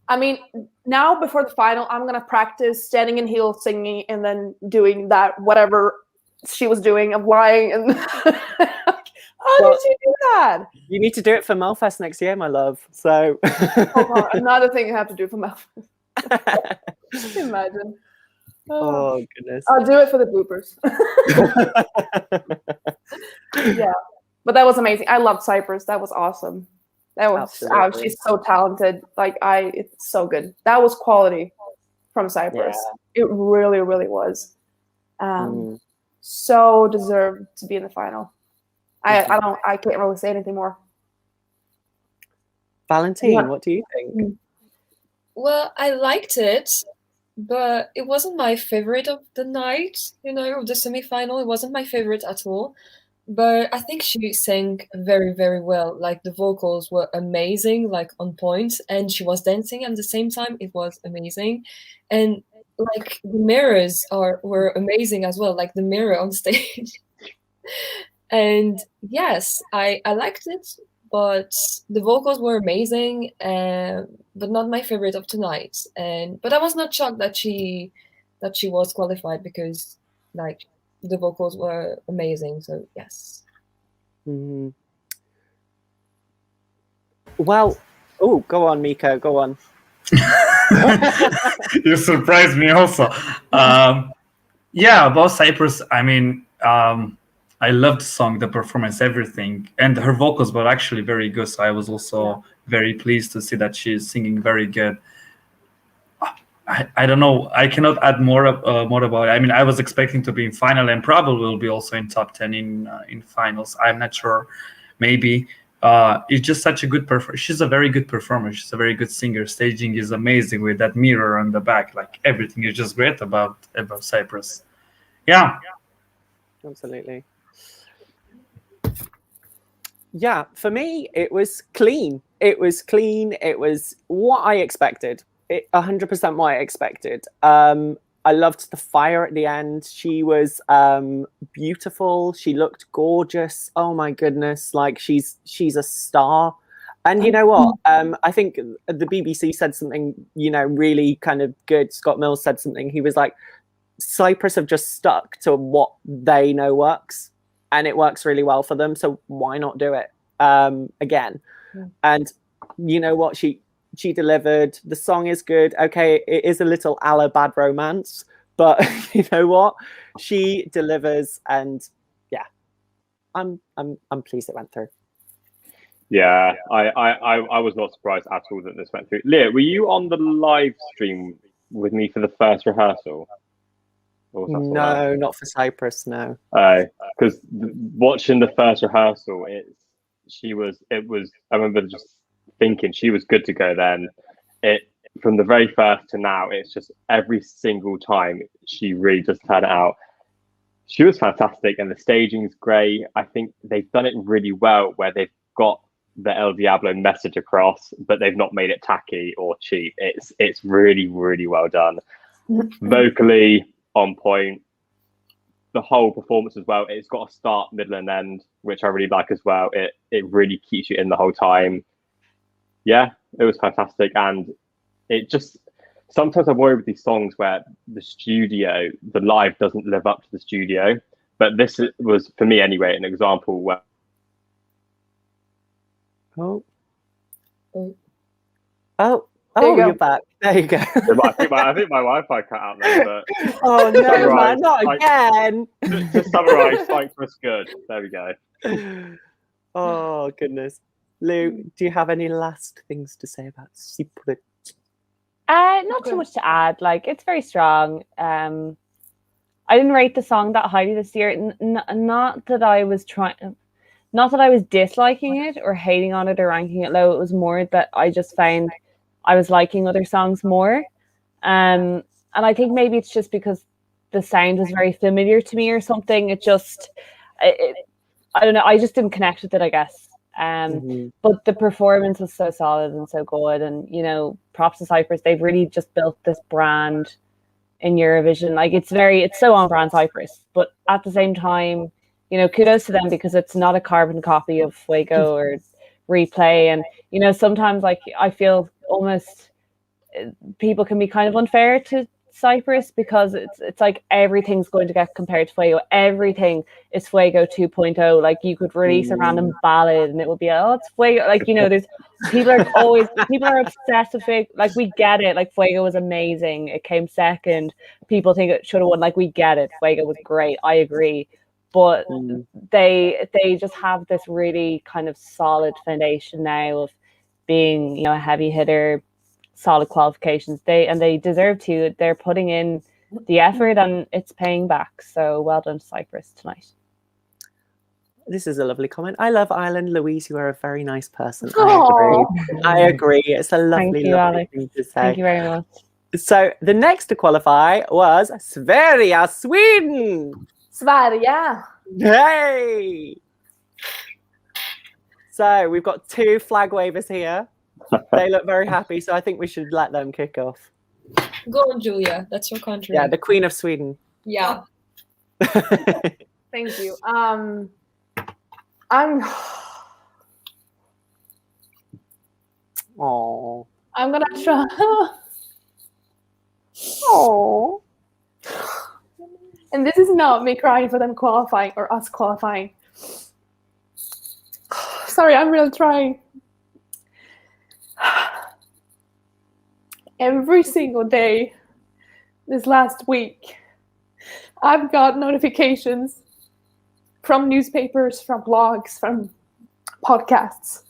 I mean, now before the final, I'm going to practice standing in heels singing and then doing that, whatever she was doing of lying. And how did you do that? You need to do it for Melfest next year, my love. So another thing you have to do for Melfest. Can you imagine? Oh, goodness. I'll do it for the bloopers. Yeah. But that was amazing. I loved Cyprus. That was awesome. That was she's so talented. It's so good. That was quality from Cyprus. Yeah. It really, really was. So deserved to be in the final. I can't really say anything more. Valentine, what do you think? Well, I liked it, but it wasn't my favorite of the night, of the semi-final. It wasn't my favorite at all. But I think she sang very, very well. Like the vocals were amazing, like on point, and she was dancing at the same time. It was amazing. And like the mirrors were amazing as well, like the mirror on stage. And yes, I liked it, but the vocals were amazing, but not my favorite of tonight. But I was not shocked that she was qualified because like the vocals were amazing. So yes. Mm. Well, go on, Miko. Go on. You surprised me also. About Cyprus. I mean, I loved the song, the performance, everything, and her vocals were actually very good. So I was also very pleased to see that she's singing very good. I don't know. I cannot add more about it. I mean, I was expecting to be in final and probably will be also in top 10 in finals. I'm not sure. Maybe. It's just such a good performer. She's a very good performer. She's a very good singer. Staging is amazing with that mirror on the back. Like everything is just great about Cyprus. Yeah. Absolutely. Yeah, for me, it was clean. It was what I expected. 100% what I expected. I loved the fire at the end. She was beautiful. She looked gorgeous. Oh my goodness, like she's a star. And you know what? I think the BBC said something, really kind of good. Scott Mills said something. He was like, Cyprus have just stuck to what they know works, and it works really well for them. So why not do it again? And you know what? She delivered. The song is good. Okay, it is a little a la Bad Romance, but you know what? She delivers, and yeah, I'm pleased it went through. Yeah, I was not surprised at all that this went through. Leah, were you on the live stream with me for the first rehearsal? No, not for Cyprus. No. Because watching the first rehearsal, I remember just thinking she was good to go then. From the very first to now, it's just every single time she really does turn it out. She was fantastic, and the staging's great. I think they've done it really well where they've got the El Diablo message across, but they've not made it tacky or cheap. It's really, really well done. Vocally on point. The whole performance as well. It's got a start, middle, and end, which I really like as well. It really keeps you in the whole time. Yeah, it was fantastic, and it just sometimes I worry with these songs where the live doesn't live up to the studio. But this was, for me anyway, an example where. You're back. There you go. I think my Wi-Fi cut out there. But oh no, man, not again. To summarise, Cyprus good. There we go. Oh goodness. Lou, do you have any last things to say about Cyprus? Not too much to add. Like, it's very strong. I didn't rate the song that highly this year. Not that I was disliking it or hating on it or ranking it low. It was more that I just found I was liking other songs more. And I think maybe it's just because the sound was very familiar to me or something. I don't know. I just didn't connect with it, I guess. But the performance was so solid and so good. And, you know, props to Cyprus. They've really just built this brand in Eurovision. Like, it's so on brand Cyprus. But at the same time, you know, kudos to them because it's not a carbon copy of Fuego or Replay. And, you know, sometimes, like, I feel almost people can be kind of unfair to Cyprus because it's like everything's going to get compared to Fuego. Everything is Fuego 2.0. Like, you could release a random ballad and it would be, oh, it's Fuego. Like, you know, there's people are obsessed with Fuego. Like, we get it. Like, Fuego was amazing. It came second. People think it should have won. Like, we get it. Fuego was great. I agree. But they just have this really kind of solid foundation now of being, you know, a heavy hitter, solid qualifications. They deserve to. They're putting in the effort and it's paying back. So well done to Cyprus tonight. This is a lovely comment. I love Ireland. Louise, you are a very nice person. Aww. I agree. It's a lovely, Thank you, lovely Alex. thing to say. Thank you very much. So the next to qualify was Sverige, Sweden. Sverige. Hey! So we've got 2 flag wavers here. They look very happy, so I think we should let them kick off. Go on, Julia. That's your country. Yeah, the Queen of Sweden. Yeah. Thank you. I'm Oh. I'm gonna try. Oh. And this is not me crying for them qualifying or us qualifying. Sorry, I'm really trying. Every single day this last week, I've got notifications from newspapers, from blogs, from podcasts.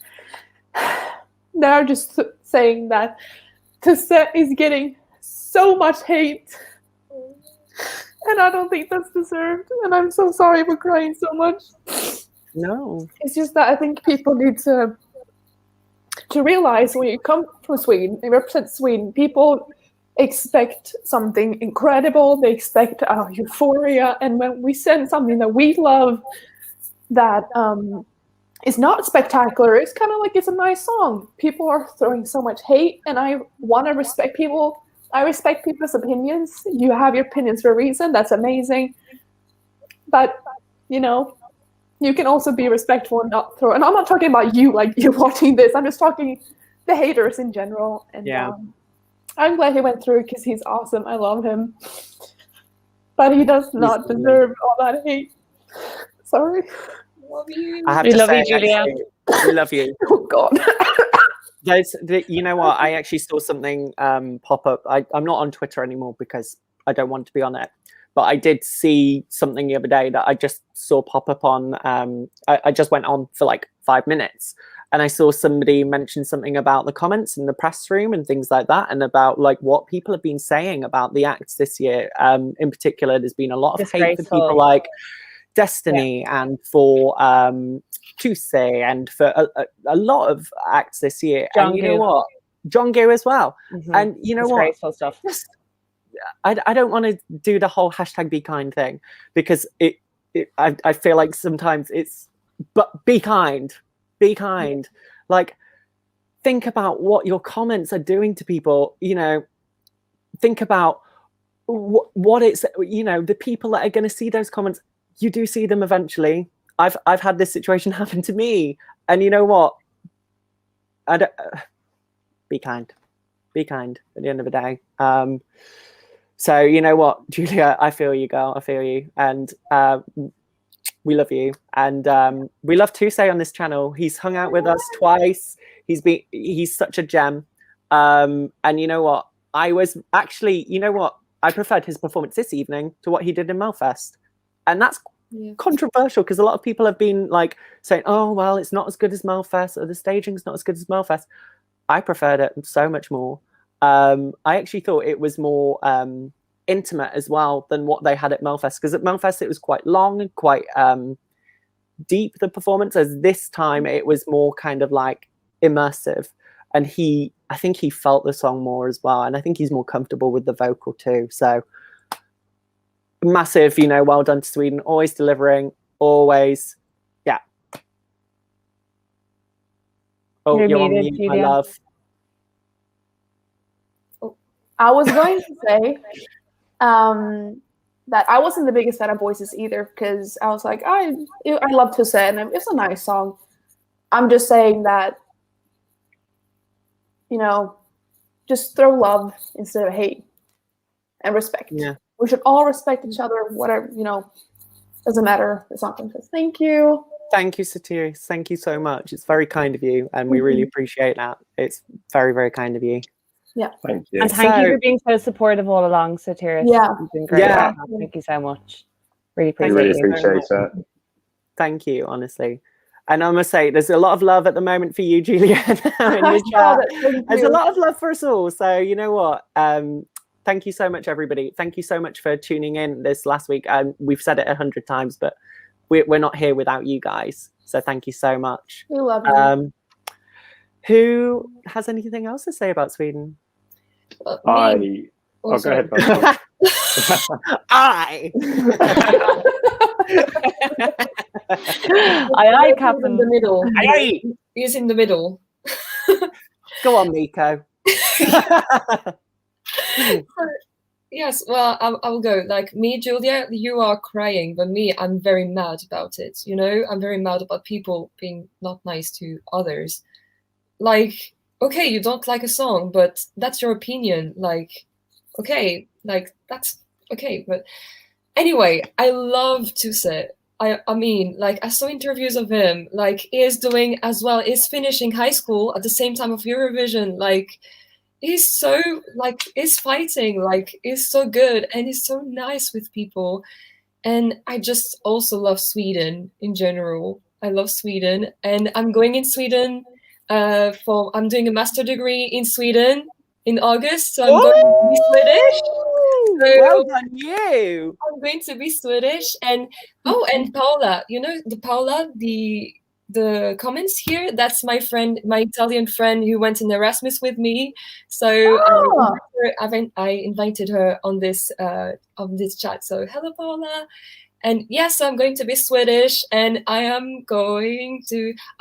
They're just saying that Tusse is getting so much hate. And I don't think that's deserved. And I'm so sorry for crying so much. No. It's just that I think people need to realize when you come from Sweden, you represent Sweden, people expect something incredible. They expect euphoria. And when we send something that we love that is not spectacular, it's kind of like it's a nice song. People are throwing so much hate, and I want to respect people. I respect people's opinions. You have your opinions for a reason. That's amazing. But, you know, you can also be respectful and not throw. And I'm not talking about you, like you watching this. I'm just talking the haters in general. And yeah. I'm glad he went through because he's awesome. I love him. But he does not deserve all that hate. Sorry. Love you. I have We to love say, you, Julia. actually, we love you. Oh, God. You know what? I actually saw something pop up. I'm not on Twitter anymore because I don't want to be on it. But I did see something the other day that I just saw pop up on. I just went on for like 5 minutes, and I saw somebody mention something about the comments in the press room and things like that, and about like what people have been saying about the acts this year. In particular, there's been a lot of hate for people like Destiny and for Tusse and for a lot of acts this year. John and you know what? John Goo as well. Mm-hmm. And you know it's what? Graceful stuff. I don't want to do the whole #be kind thing because I feel like sometimes it's, but be kind. Like, think about what your comments are doing to people. You know, think about what it's, you know, the people that are going to see those comments. You do see them eventually. I've had this situation happen to me, and you know what? I don't, be kind at the end of the day. So you know what, Julia, I feel you, girl. I feel you, and we love you, and we love Tusse on this channel. He's hung out with us twice. He's such a gem, and you know what? I preferred his performance this evening to what he did in Melfest, and that's controversial because a lot of people have been like saying, oh, well, it's not as good as Melfest or the staging's not as good as Melfest. I preferred it so much more. I actually thought it was more intimate as well than what they had at Melfest, because at Melfest it was quite long and quite deep, the performance, as this time it was more kind of like immersive, and I think he felt the song more as well, and I think he's more comfortable with the vocal too. So massive, well done to Sweden, always delivering, always. Yeah. Oh, you're on mute, my love. I was going to say that I wasn't the biggest fan of Voices either, because I was like, I love Tusse, and it's a nice song. I'm just saying that, just throw love instead of hate and respect. Yeah. We should all respect each other, whatever, doesn't matter. The song says, thank you. Thank you, Satiris. Thank you so much. It's very kind of you, and we really appreciate that. It's very, very kind of you. Yeah. Thank you. And thank you for being so supportive all along, Satiris. Yeah. You've been great. Yeah. Thank you so much. Really I appreciate really you. appreciate it. Thank you, honestly. And I must say, there's a lot of love at the moment for you, Julian, in the chat. There's a lot of love for us all. So you know what? Thank you so much, everybody. Thank you so much for tuning in this last week. We've said it 100 times, but we're not here without you guys. So thank you so much. We love you. Who has anything else to say about Sweden? Go ahead. I. I Captain. In the middle. Aye. He's in the middle. Go on, Miko. Yes, well, I will go. Like me, Julia, you are crying, but me, I'm very mad about it. I'm very mad about people being not nice to others. Like, okay, you don't like a song, but that's your opinion. Like, okay, like that's okay. But anyway, I love Tusse. I mean, like I saw interviews of him. Like he is doing as well. He's finishing high school at the same time of Eurovision. Like he's so he's fighting. Like he's so good and he's so nice with people. And I just also love Sweden in general. I love Sweden, and I'm going in Sweden. I'm doing a master degree in Sweden in August, so I'm going to be Swedish. So well done, you. I'm going to be Swedish, and and Paula, the comments here. That's my friend, my Italian friend who went in Erasmus with me. So I invited her on this chat. So hello, Paula. And yes, I'm going to be Swedish, and I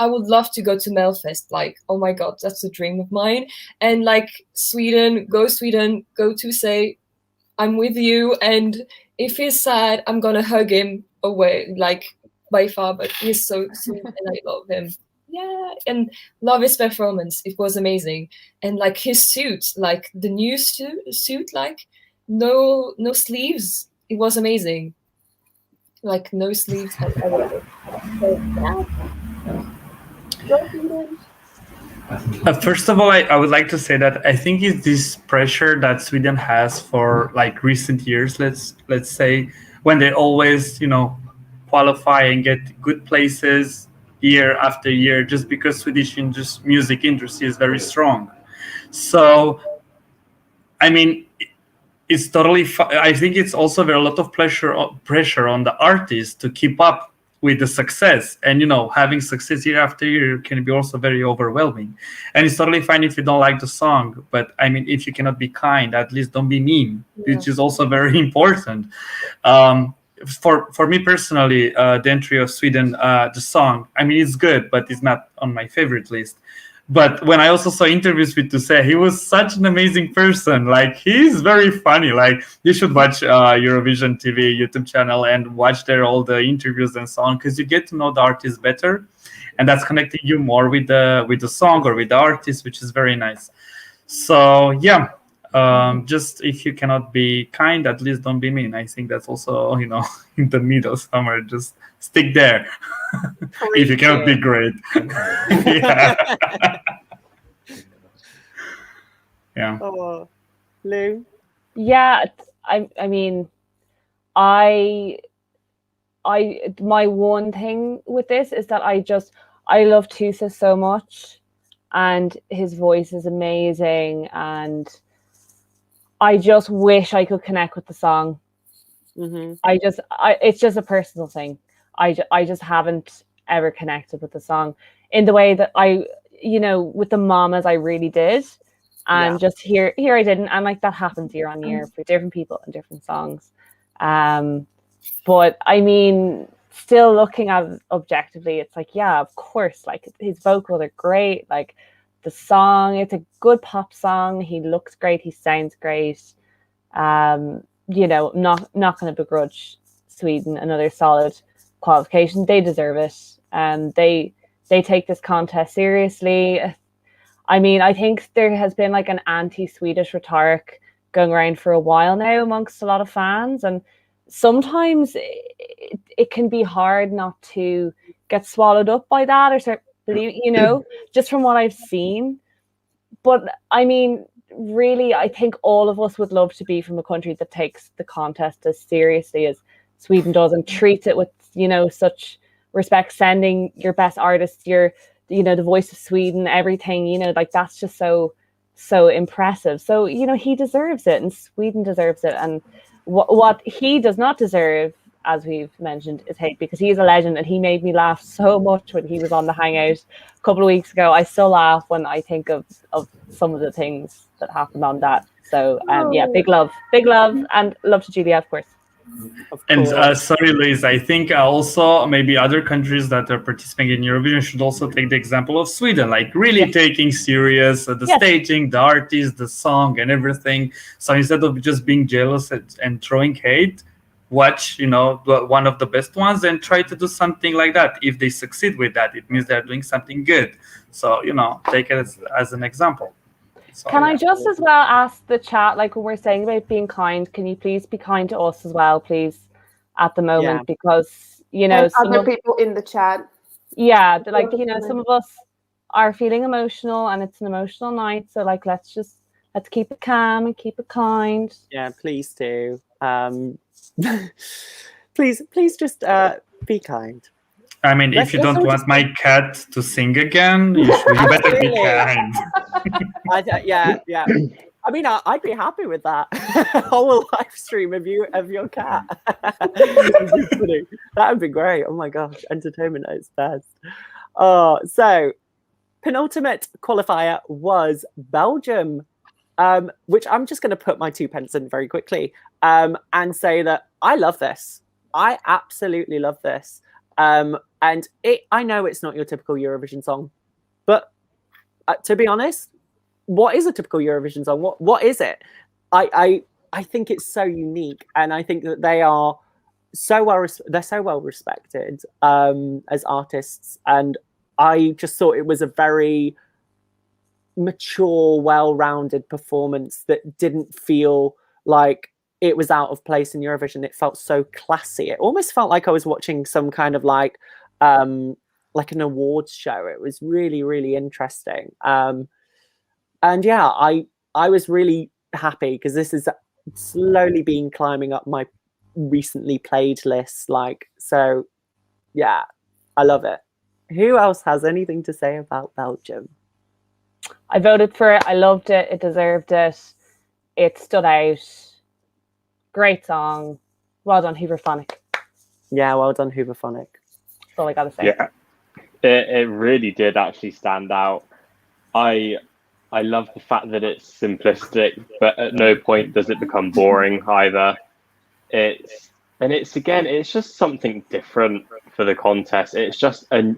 would love to go to Melfest. Like, oh my God, that's a dream of mine. And like Sweden, go Tusse, I'm with you. And if he's sad, I'm going to hug him away, like by far, but he's so sweet and I love him. Yeah, and love his performance. It was amazing. And like his suit, like the new suit, like no sleeves. It was amazing. Like no sleeves. I love it. First of all, I would like to say that I think it's this pressure that Sweden has for like recent years, let's say, when they always, qualify and get good places year after year, just because Swedish music industry is very strong. So, I mean, it's totally. I think it's also very a lot of pressure on the artist to keep up with the success, and having success year after year can be also very overwhelming. And it's totally fine if you don't like the song, but I mean, if you cannot be kind, at least don't be mean, which is also very important. For me personally, the entry of Sweden, the song, I mean, it's good, but it's not on my favorite list. But when I also saw interviews with Tusse, he was such an amazing person. Like, he's very funny. Like, you should watch Eurovision TV YouTube channel and watch there all the interviews and so on, because you get to know the artist better, and that's connecting you more with the song or with the artist, which is very nice. So yeah, just if you cannot be kind, at least don't be mean. I think that's also in the middle somewhere. Just stick there. If you cannot be great. Yeah. Yeah. Oh, Lou. Yeah, I mean, I my one thing with this is that I love Tusse so much, and his voice is amazing, and I just wish I could connect with the song. Mm-hmm. It's just a personal thing. I just haven't ever connected with the song in the way that with the mamas I really did, and just here I didn't, and like that happens year on year for different people and different songs. But I mean, still looking at it objectively, it's like, yeah, of course, like his vocals are great, like the song, it's a good pop song, he looks great, he sounds great. Not going to begrudge Sweden another solid qualification. They deserve it, and they take this contest seriously. I mean, I think there has been like an anti-Swedish rhetoric going around for a while now amongst a lot of fans, and sometimes it can be hard not to get swallowed up by that or start believing, just from what I've seen. But I mean, really, I think all of us would love to be from a country that takes the contest as seriously as Sweden does and treats it with, such respect, sending your best artists, the voice of Sweden, everything, like that's just so impressive. So, he deserves it, and Sweden deserves it. And what he does not deserve, as we've mentioned, is hate, because he's a legend, and he made me laugh so much when he was on the Hangout a couple of weeks ago. I still laugh when I think of some of the things that happened on that. So big love, and love to Julia, of course. And sorry, Liz, I think also maybe other countries that are participating in Eurovision should also take the example of Sweden, like really taking serious the staging, the artist, the song, and everything. So instead of just being jealous and throwing hate, watch one of the best ones and try to do something like that. If they succeed with that, it means they're doing something good. So take it as an example. So, can I just as well ask the chat, like when we're saying about being kind, can you please be kind to us as well, please, at the moment? Because and other people in the chat, some of us are feeling emotional, and it's an emotional night, so like let's keep it calm and keep it kind. Yeah, please do. please just be kind. I mean, if you don't want my cat to sing again, you better be kind. Yeah. I mean, I'd be happy with that. A whole live stream of your cat. That would be great. Oh my gosh, entertainment at its best. So penultimate qualifier was Belgium, which I'm just going to put my 2 pence in very quickly, and say that I love this. I absolutely love this. And I know it's not your typical Eurovision song, but to be honest, what is a typical Eurovision song? What is it? I think it's so unique, and I think that they are so well respected as artists, and I just thought it was a very mature, well-rounded performance that didn't feel like it was out of place in Eurovision. It felt so classy. It almost felt like I was watching some kind of like an awards show. It was really, really interesting. And yeah, I was really happy because this is slowly been climbing up my recently played list. So yeah, I love it. Who else has anything to say about Belgium? I voted for it. I loved it. It deserved it. It stood out. Great song. Well done, Hooverphonic. Yeah, well done, Hooverphonic. That's all I gotta say. Yeah, it really did actually stand out. I love the fact that it's simplistic, but at no point does it become boring either. It's just something different for the contest. It's just a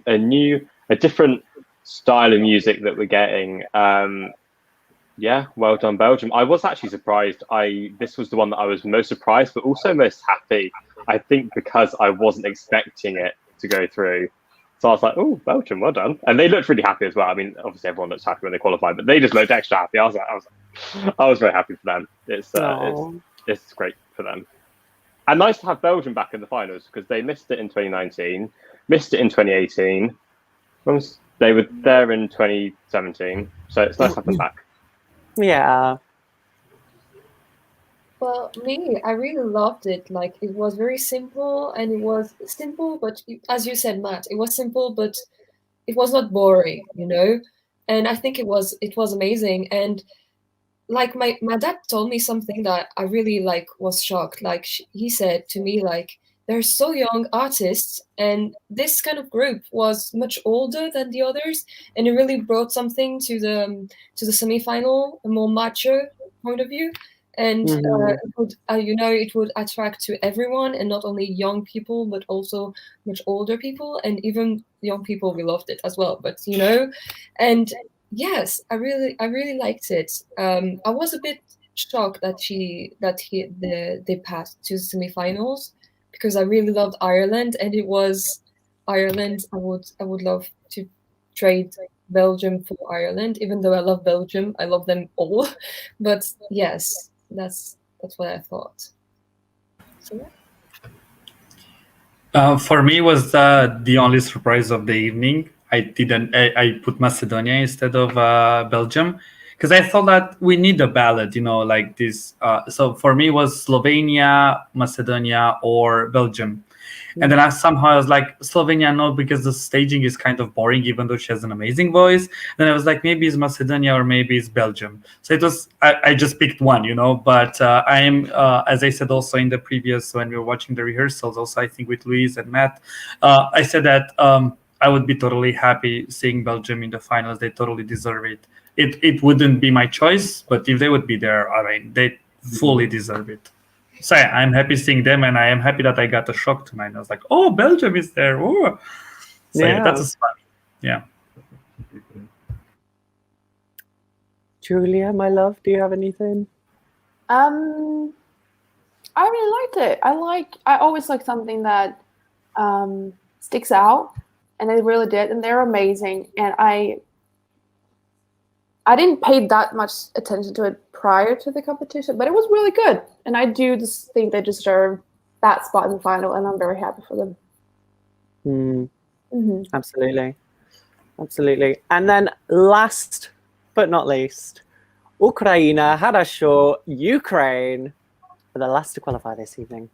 different style of music that we're getting. Yeah, well done, Belgium. I was actually surprised. This was the one that I was most surprised, but also most happy. I think because I wasn't expecting it to go through. So I was like, oh, Belgium, well done. And they looked really happy as well. I mean, obviously everyone looks happy when they qualify, but they just looked extra happy. I was very happy for them. It's great for them. And nice to have Belgium back in the finals because they missed it in 2019, missed it in 2018. They were there in 2017. So it's nice to have them back. Yeah. Well, me, I really loved it. Like, it was very simple, and it was simple, but as you said, Matt, it was simple, but it was not boring, you know? And I think it was amazing. And like my dad told me something that I really like was shocked. Like he said to me, like, they're so young artists, and this kind of group was much older than the others, and it really brought something to the semi-final, a more mature point of view. And it would, it would attract to everyone, and not only young people, but also much older people, and even young people. We loved it as well. But and yes, I really liked it. I was a bit shocked they passed to the semifinals, because I really loved Ireland, and it was Ireland. I would love to trade Belgium for Ireland, even though I love Belgium. I love them all, but yes, that's what I thought. So yeah. For me, was the only surprise of the evening. I put Macedonia instead of Belgium, because I thought that we need a ballad, like this. So for me, it was Slovenia, Macedonia, or Belgium. And then I was like, Slovenia, no, because the staging is kind of boring, even though she has an amazing voice. Then I was like, maybe it's Macedonia or maybe it's Belgium. So it was, I just picked one, but I am, as I said also in the previous, when we were watching the rehearsals, also I think with Louise and Matt, I said that I would be totally happy seeing Belgium in the finals. They totally deserve it. It wouldn't be my choice, but if they would be there, I mean, they fully deserve it. So yeah, I'm happy seeing them, and I am happy that I got a shock tonight. I was like, "Oh, Belgium is there!" Ooh. So yeah, that's fun. Yeah. Julia, my love, do you have anything? I really liked it. I always like something that sticks out, and they really did, and they're amazing. And I didn't pay that much attention to it prior to the competition, but it was really good. And I do just think they deserve that spot in the final, and I'm very happy for them. Absolutely. And then last but not least, Ukraina had a show, Ukraine, for the last to qualify this evening.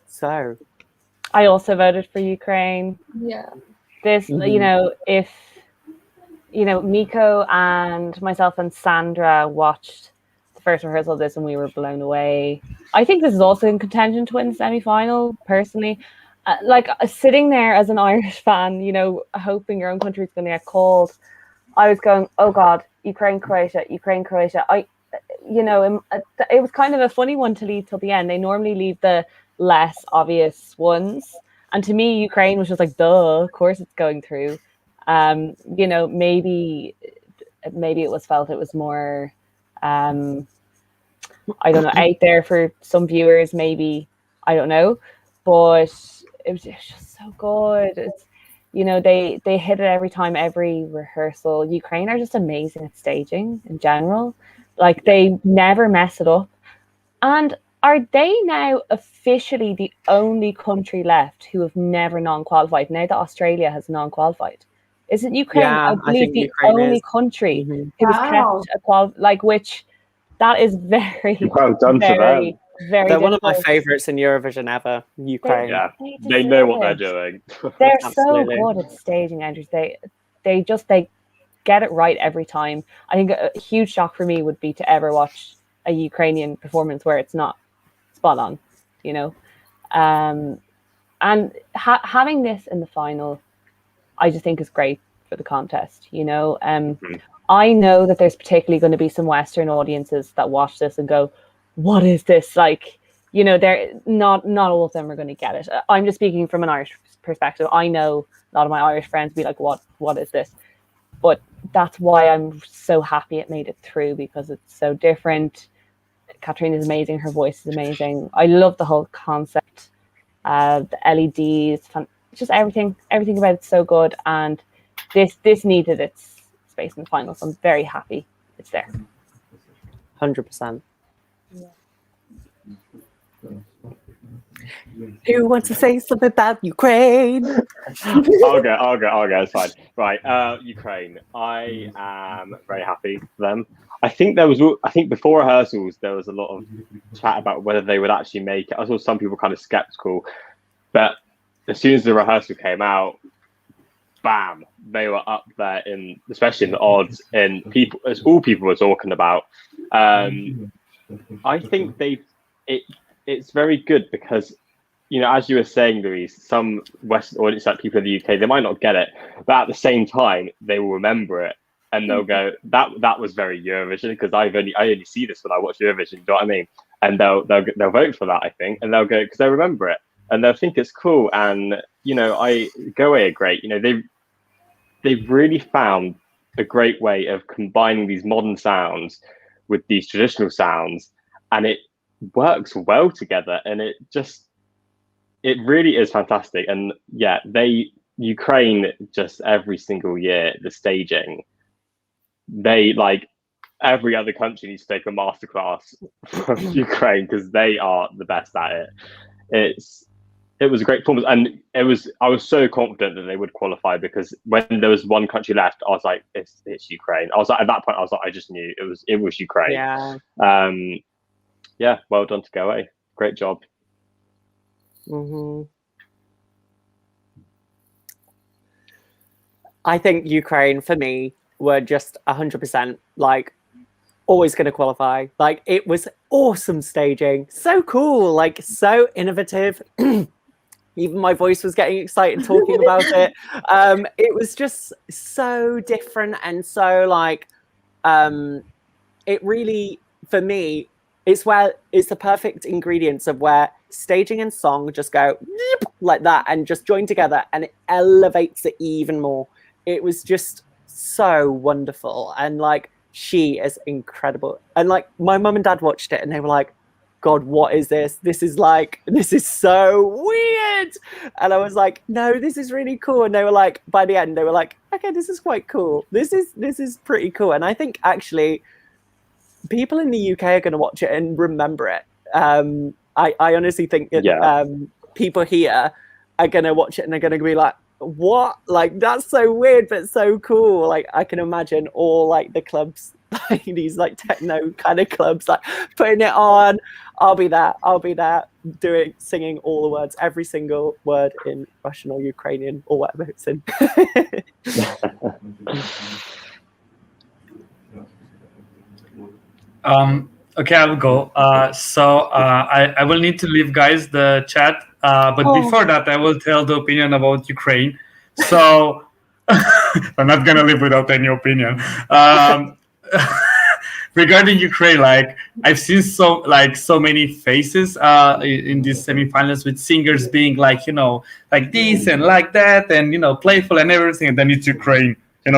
So I also voted for Ukraine. Yeah. This, if Miko and myself and Sandra watched the first rehearsal of this, and we were blown away. I think this is also in contention to win the semi-final, personally. Sitting there as an Irish fan, hoping your own country is going to get called, I was going, oh God, Ukraine, Croatia. It was kind of a funny one to leave till the end. They normally leave the less obvious ones. And to me, Ukraine was just like, duh, of course it's going through. Maybe it was felt it was more, I don't know, out there for some viewers, maybe, I don't know, but it was just so good. It's, they hit it every time, every rehearsal. Ukraine are just amazing at staging in general. Like, they never mess it up. And are they now officially the only country left who have never non-qualified, now that Australia has non-qualified? Isn't Ukraine, I believe, the Ukraine only country who has kept which that is very, well done to them. Very they're one of difficult. my favourites in Eurovision ever, Ukraine. Yeah, they know what they're doing. They're so good at staging, Andrews. They get it right every time. I think a huge shock for me would be to ever watch a Ukrainian performance where it's not spot on, and having this in the final, I just think is great for the contest. I know that there's particularly going to be some Western audiences that watch this and go, what is this? Like, they're not all of them are going to get it. I'm just speaking from an Irish perspective. I know a lot of my Irish friends be like, what is this? But that's why I'm so happy it made it through, because it's so different. Katrine is amazing. Her voice is amazing. I love the whole concept. The LEDs, just everything about it's so good. And this needed its space in the final. So I'm very happy it's there. 100%. Who wants to say something about Ukraine? I'll go. It's fine. Right, Ukraine. I am very happy for them. I think before rehearsals there was a lot of chat about whether they would actually make it. I saw some people kind of skeptical, but as soon as the rehearsal came out, bam, they were up there especially in the odds, and all people were talking about. I think it's very good because, as you were saying, Louise, some Western audience, like people in the UK, they might not get it, but at the same time, they will remember it and they'll go, that was very Eurovision, because I only see this when I watch Eurovision. Do you know what I mean? And they'll vote for that, I think, and they'll go because they remember it and they'll think it's cool. And Go Away are great. They've really found a great way of combining these modern sounds with these traditional sounds, and it works well together, and it really is fantastic. And yeah, Ukraine, just every single year, the staging, they, like every other country, needs to take a masterclass from Ukraine, because they are the best at it. It was a great performance, and I was so confident that they would qualify, because when there was one country left, I was like, it's Ukraine. I was like, at that point, I was like, I just knew it was Ukraine. Yeah. Yeah, well done to Go Away. Great job. Mm-hmm. I think Ukraine, for me, were just 100% like always going to qualify. Like, it was awesome staging, so cool, like so innovative. Even my voice was getting excited talking about it. It was just so different, and so like it really, for me, it's the perfect ingredients of where staging and song just go like that and just join together, and it elevates it even more. It was just so wonderful, and like, she is incredible. And like, my mum and dad watched it and they were like, God, what is this? This is so weird. And I was like, no, this is really cool. And they were like, by the end, they were like, okay, this is quite cool. This is pretty cool. And I think actually people in the UK are going to watch it and remember it. I honestly think that people here are going to watch it and they're going to be like, what? Like, that's so weird, but so cool. Like, I can imagine all like the clubs, like these like techno kind of clubs, like putting it on. I'll be there singing all the words, every single word in Russian or Ukrainian or whatever it's in. Okay, I will go. I will need to leave, guys, the chat. But before that, I will tell the opinion about Ukraine. So I'm not gonna live without any opinion. Regarding Ukraine, like, I've seen so many faces in these semifinals with singers being like, like this and like that, and playful and everything, and then it's Ukraine,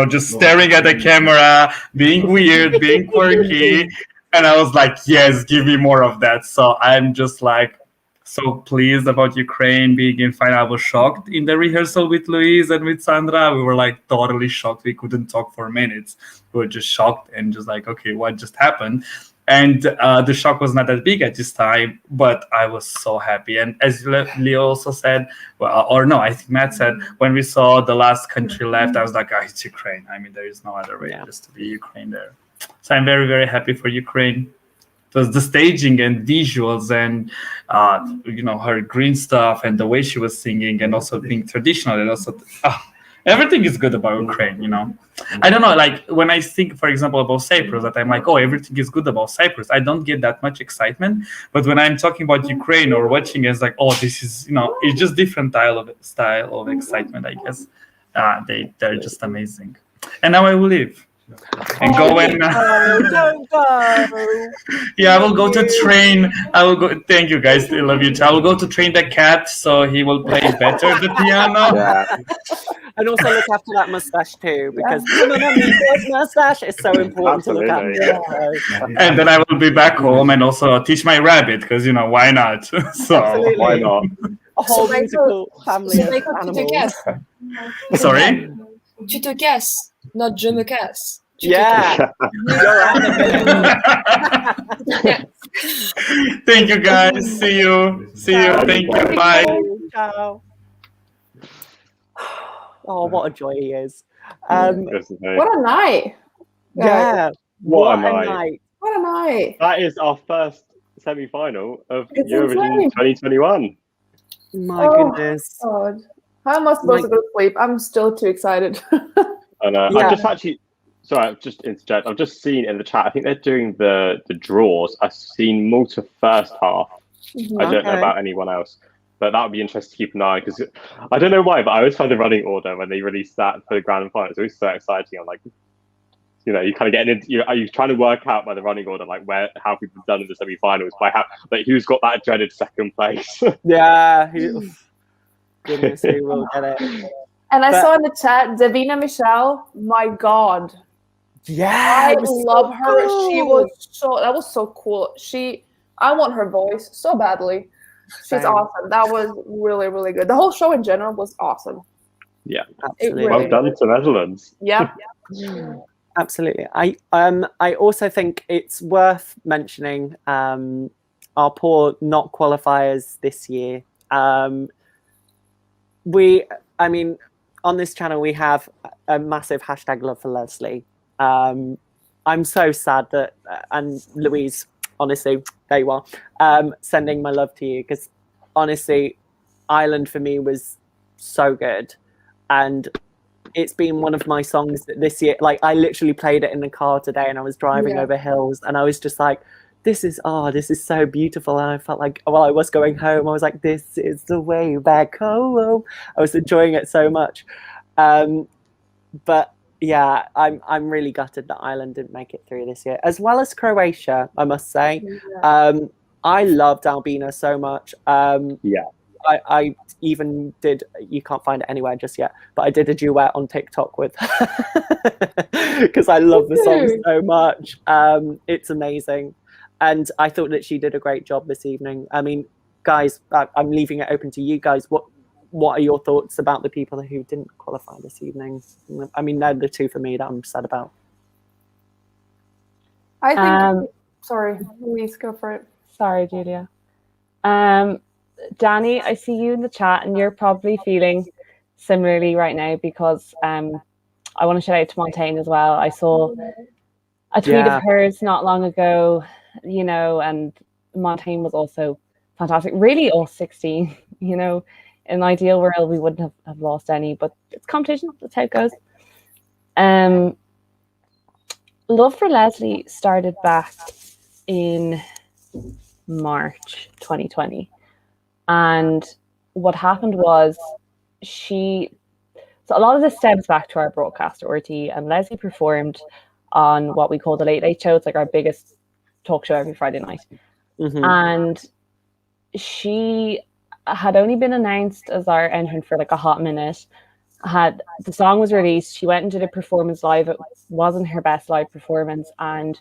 just staring at the camera, being weird, being quirky. And I was like, yes, give me more of that. So I'm just like so pleased about Ukraine being in final. I was shocked in the rehearsal with Louise and with Sandra. We were like totally shocked. We couldn't talk for minutes. We were just shocked and just like, okay, what just happened? And the shock was not that big at this time, but I was so happy. And as Leo also said, I think Matt said, when we saw the last country left, I was like, it's Ukraine. I mean, there is no other way just to be Ukraine there. So I'm very, very happy for Ukraine. It was the staging and visuals and, her green stuff and the way she was singing and also being traditional. And also, everything is good about Ukraine, I don't know, like when I think, for example, about Cyprus, that I'm like, everything is good about Cyprus. I don't get that much excitement. But when I'm talking about Ukraine or watching, it's like, this is, it's just different style of excitement, I guess. They're just amazing. And now I will leave. And go and don't go. Yeah, I will go to train. I will go. Thank you, guys. I love you too. I will go to train the cat so he will play better the piano. Yeah. And also look after that mustache too, because the mustache is so important to look after. And then I will be back home and also teach my rabbit, because why not? So absolutely. Why not? A whole musical family of animals. Sorry? Tu te casses, not je me casse. Yeah. You're at the minute. Thank you, guys. See you. Thank you. Bye. Ciao. Oh, what a joy he is. What a night. Yeah. What a night. What a night. That is our first semi-final of It's Eurovision insane. 2021. My goodness. God. How am I supposed to go to sleep? I'm still too excited. And Yeah. I've just actually, sorry, I've just interjected. I've just seen in the chat, I think they're doing the draws. I've seen Malta first half. I don't know about anyone else. But that would be interesting to keep an eye, because I don't know why, but I always find the running order when they release that for the grand final, it's always so exciting. I'm like, you know, you kind of get into, are you trying to work out by the running order, like how people have done in the semi-finals, by how, like, who's got that dreaded second place? Yeah. Goodness, who will get it? And I saw in the chat, Davina Michelle, my God. Yeah. I love her. cool. That was so cool. I want her voice so badly. She's Same. awesome. That was really, really good. The whole show in general was awesome. Yeah. Absolutely. really- Well done to Netherlands. Yep. Absolutely. I also think it's worth mentioning our poor not qualifiers this year. On this channel we have a massive hashtag love for Lesley. I'm so sad that and Louise, honestly, there you are, sending my love to you, because honestly, Ireland for me was so good, and it's been one of my songs this year. Like, I literally played it in the car today, and I was driving over hills, and I was just like, this is so beautiful. And I felt like, while I was going home, I was like, this is the way back home. I was enjoying it so much. But yeah, I'm really gutted that Ireland didn't make it through this year, as well as Croatia, I must say. I loved Albina so much. I even did, you can't find it anywhere just yet, but I did a duet on TikTok with because I love the song so much. It's amazing. And I thought that she did a great job this evening. I mean, guys, I'm leaving it open to you guys. What are your thoughts about the people who didn't qualify this evening? I mean, they're the two for me that I'm sad about. I think, sorry, Louise, go for it. Sorry, Julia. Danny, I see you in the chat, and you're probably feeling similarly right now, because I want to shout out to Montaigne as well. I saw a tweet of hers not long ago, you know, and Montaigne was also fantastic. Really, all 16, you know. In an ideal world, we wouldn't have lost any, but it's competition. That's how it goes. Love for Lesley started back in March 2020. And what happened was so a lot of this stems back to our broadcaster, RT, and Lesley performed on what we call the Late Late Show. It's like our biggest talk show every Friday night. And she had only been announced as our entrant for like a hot minute. The song was released, she went and did a performance live. It wasn't her best live performance, and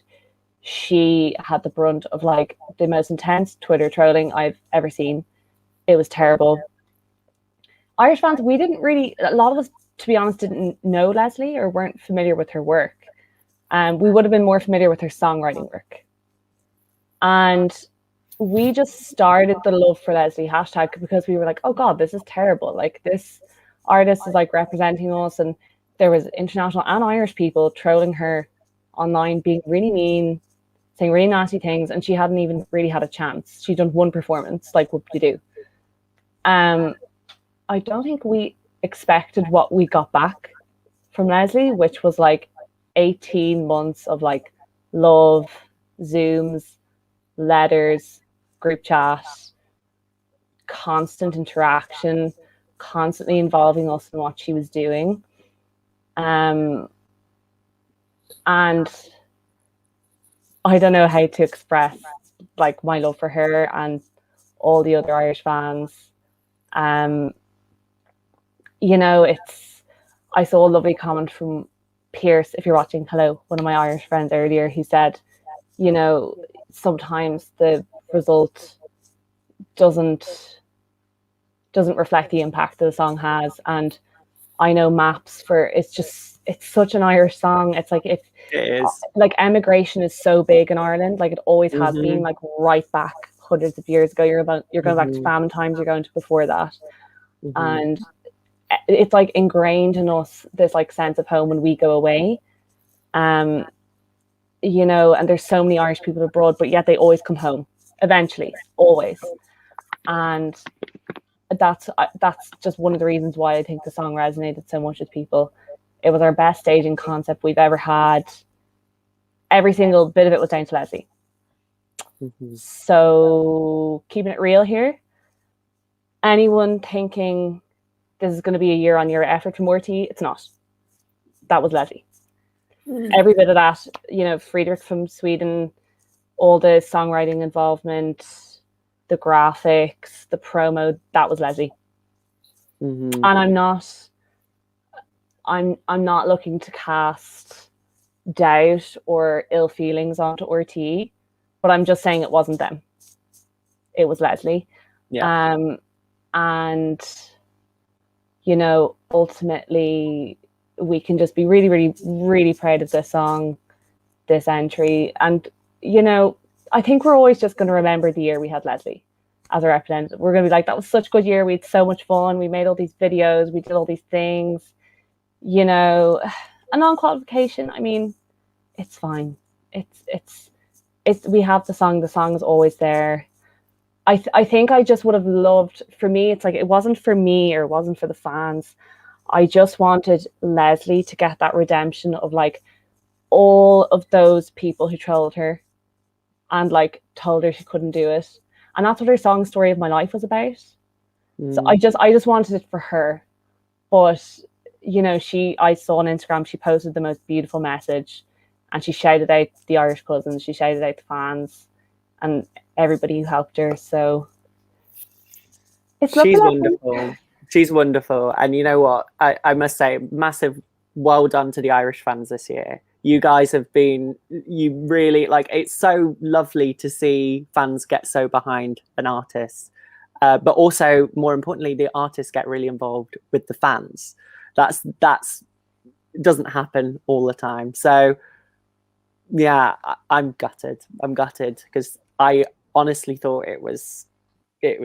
she had the brunt of like the most intense Twitter trolling I've ever seen. It was terrible. Irish fans, a lot of us, to be honest, didn't know Lesley or weren't familiar with her work. We would have been more familiar with her songwriting work. And we just started the Love for Lesley hashtag because we were like, oh God, this is terrible. Like, this artist is like representing us, and there was international and Irish people trolling her online, being really mean, saying really nasty things, and she hadn't even really had a chance. She'd done one performance, like, what do you do? I don't think we expected what we got back from Lesley, which was like 18 months of like love, Zooms, letters, group chat, constant interaction, constantly involving us in what she was doing. And I don't know how to express like my love for her and all the other Irish fans. You know, I saw a lovely comment from Pierce, if you're watching, hello, one of my Irish friends earlier, who said, you know, sometimes the result doesn't reflect the impact that the song has. And I know Maps it's such an Irish song. It's like, It is. like emigration is so big in Ireland, like it always has been, like right back hundreds of years ago. You're going back to famine times, you're going to before that, and it's like ingrained in us, this like sense of home when we go away. You know, and there's so many Irish people abroad, but yet they always come home eventually, always. And that's just one of the reasons why I think the song resonated so much with people. It was our best staging concept we've ever had. Every single bit of it was down to Lesley. So keeping it real here, anyone thinking this is going to be a year-on-year effort from RT, it's not. That was Lesley. Every bit of that, you know, Friedrich from Sweden, all the songwriting involvement, the graphics, the promo, that was Lesley. And I'm not looking to cast doubt or ill feelings onto RT, but I'm just saying it wasn't them. It was Lesley. Yeah. And you know, ultimately we can just be really, really, really proud of this song, this entry. And, you know, I think we're always just going to remember the year we had Lesley as a representative. We're going to be like, that was such a good year. We had so much fun. We made all these videos. We did all these things. You know, a non-qualification, I mean, it's fine. It's we have the song. The song is always there. I think I just would have loved, for me, it's like, it wasn't for me or it wasn't for the fans. I just wanted Lesley to get that redemption of like all of those people who trolled her and like told her she couldn't do it. And that's what her song Story of My Life was about. So I just wanted it for her. But, you know, I saw on Instagram, she posted the most beautiful message and she shouted out the Irish cousins, she shouted out the fans and everybody who helped her. So she's wonderful. She's wonderful. And you know what? I must say, massive well done to the Irish fans this year. You guys have been, you really, like, it's so lovely to see fans get so behind an artist. But also, more importantly, the artists get really involved with the fans. That's doesn't happen all the time. So, yeah, I'm gutted. I'm gutted because I honestly thought it was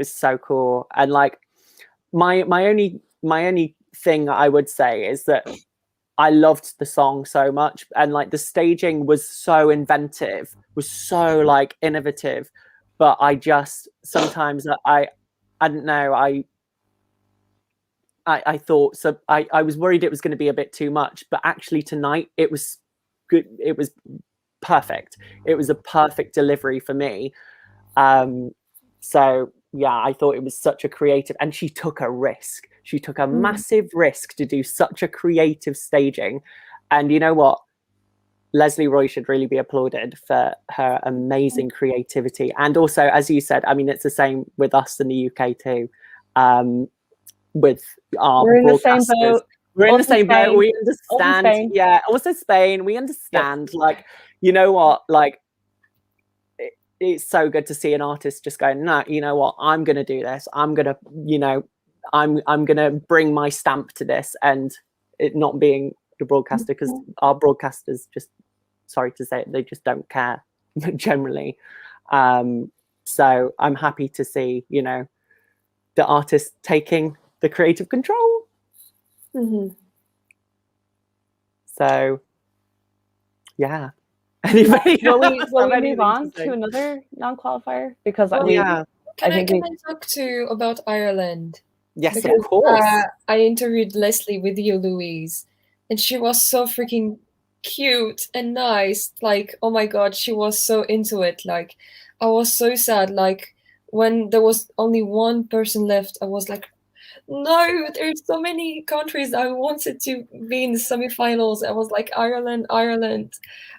so cool. And like, my only thing I would say is that I loved the song so much, and like the staging was so inventive, was so like innovative, but I just sometimes I don't know, I thought so. I was worried it was going to be a bit too much, but actually tonight it was good. It was perfect. It was a perfect delivery for me. So yeah, I thought it was such a creative, and she took a risk. She took a massive risk to do such a creative staging. And you know what? Leslie Roy should really be applauded for her amazing creativity. And also, as you said, I mean, it's the same with us in the UK too. With our We're in the same boat. We're in the same boat. We Also understand. Spain. Yeah, also Spain. We understand. Yeah. Like, you know what? Like, it's so good to see an artist just going, no, you know what? I'm going to do this. I'm going to, you know, I'm going to bring my stamp to this, and it not being the broadcaster, because our broadcasters just, sorry to say it, they just don't care generally. So I'm happy to see, you know, the artist taking the creative control. So, yeah. Anybody? Will we move on to another non-qualifier? Because Can I talk about Ireland? Yes, because, of course. I interviewed Lesley with you, Louise, and she was so freaking cute and nice. Like, oh my god, she was so into it. Like, I was so sad. Like, when there was only one person left, I was like, no, there's so many countries I wanted to be in the semifinals. I was like, Ireland. I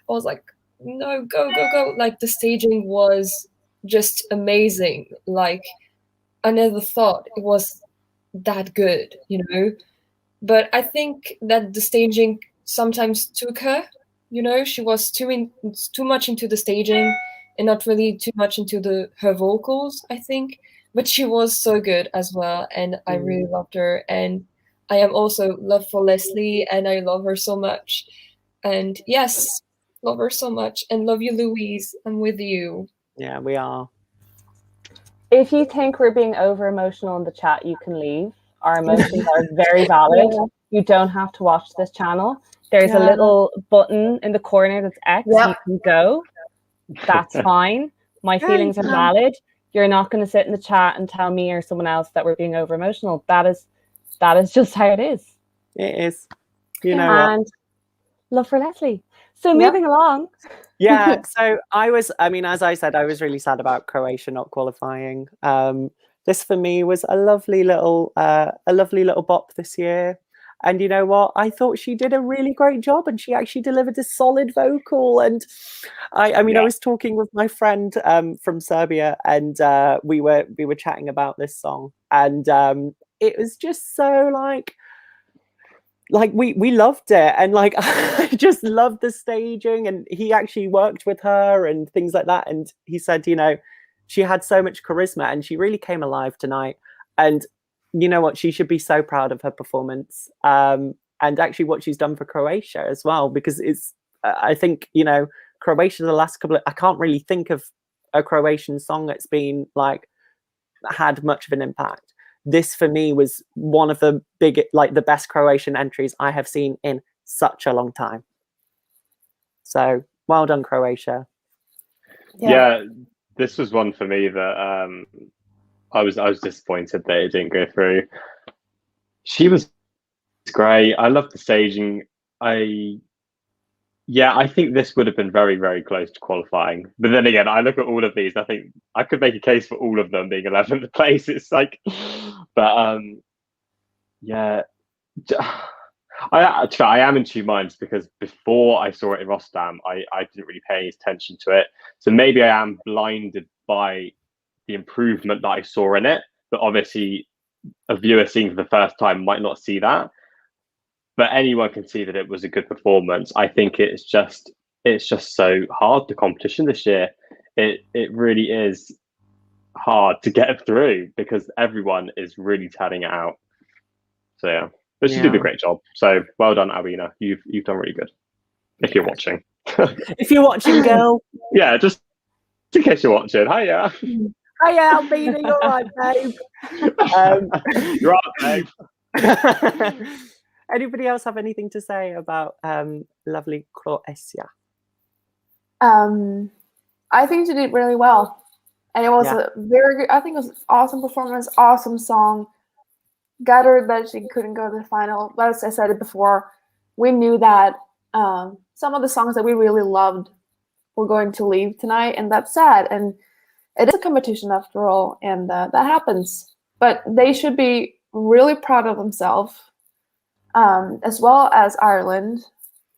was like, no, go. Like, the staging was just amazing. Like, I never thought it was that good, you know? But I think that the staging sometimes took her, you know? She was too much into the staging and not really too much into her vocals, I think. But she was so good as well, and I really loved her. And I am also love for Lesley, and I love her so much. And yes, Love her so much, and love you, Louise. I'm with you. Yeah, we are. If you think we're being over emotional in the chat, you can leave. Our emotions are very valid. Yeah. You don't have to watch this channel. There's a Yeah. little button in the corner that's X. Yep. You can go. That's fine. My feelings are valid. You're not going to sit in the chat and tell me or someone else that we're being over emotional. That is just how it is. It is. You know what? And love for Lesley. So moving along. Yeah, so as I said, I was really sad about Croatia not qualifying. This for me was a lovely little bop this year. And you know what? I thought she did a really great job, and she actually delivered a solid vocal. And I was talking with my friend from Serbia, and we were chatting about this song, and it was just so like we loved it, and like I just loved the staging, and he actually worked with her and things like that, and he said, you know, she had so much charisma and she really came alive tonight, and you know what, she should be so proud of her performance, and actually what she's done for Croatia as well, because it's I think, you know, Croatia the last couple of, I can't really think of a Croatian song that's been like had much of an impact. This for me was one of the the best Croatian entries I have seen in such a long time. So well done, Croatia. Yeah, this was one for me that I was disappointed that it didn't go through. She was great. I loved the staging. I think this would have been very, very close to qualifying. But then again, I look at all of these, I think I could make a case for all of them being 11th place. It's like, but I am in two minds, because before I saw it in Rotterdam, I didn't really pay any attention to it. So maybe I am blinded by the improvement that I saw in it. But obviously, a viewer seeing for the first time might not see that. But anyone can see that it was a good performance. I think it's just so hard, the competition this year. It really is hard to get through, because everyone is really turning it out. So yeah, but she did a great job. So well done, Albina. You've done really good. If you're watching. If you're watching, girl. Yeah, just in case you're watching. Hiya. Hiya, Albina. You're right, babe. You're right, babe. Anybody else have anything to say about lovely Croatia? I think she did really well, and it was a very good. I think it was an awesome performance, awesome song. Gutted that she couldn't go to the final, but as I said it before, we knew that some of the songs that we really loved were going to leave tonight, and that's sad. And it is a competition after all, and that happens. But they should be really proud of themselves, as well as Ireland,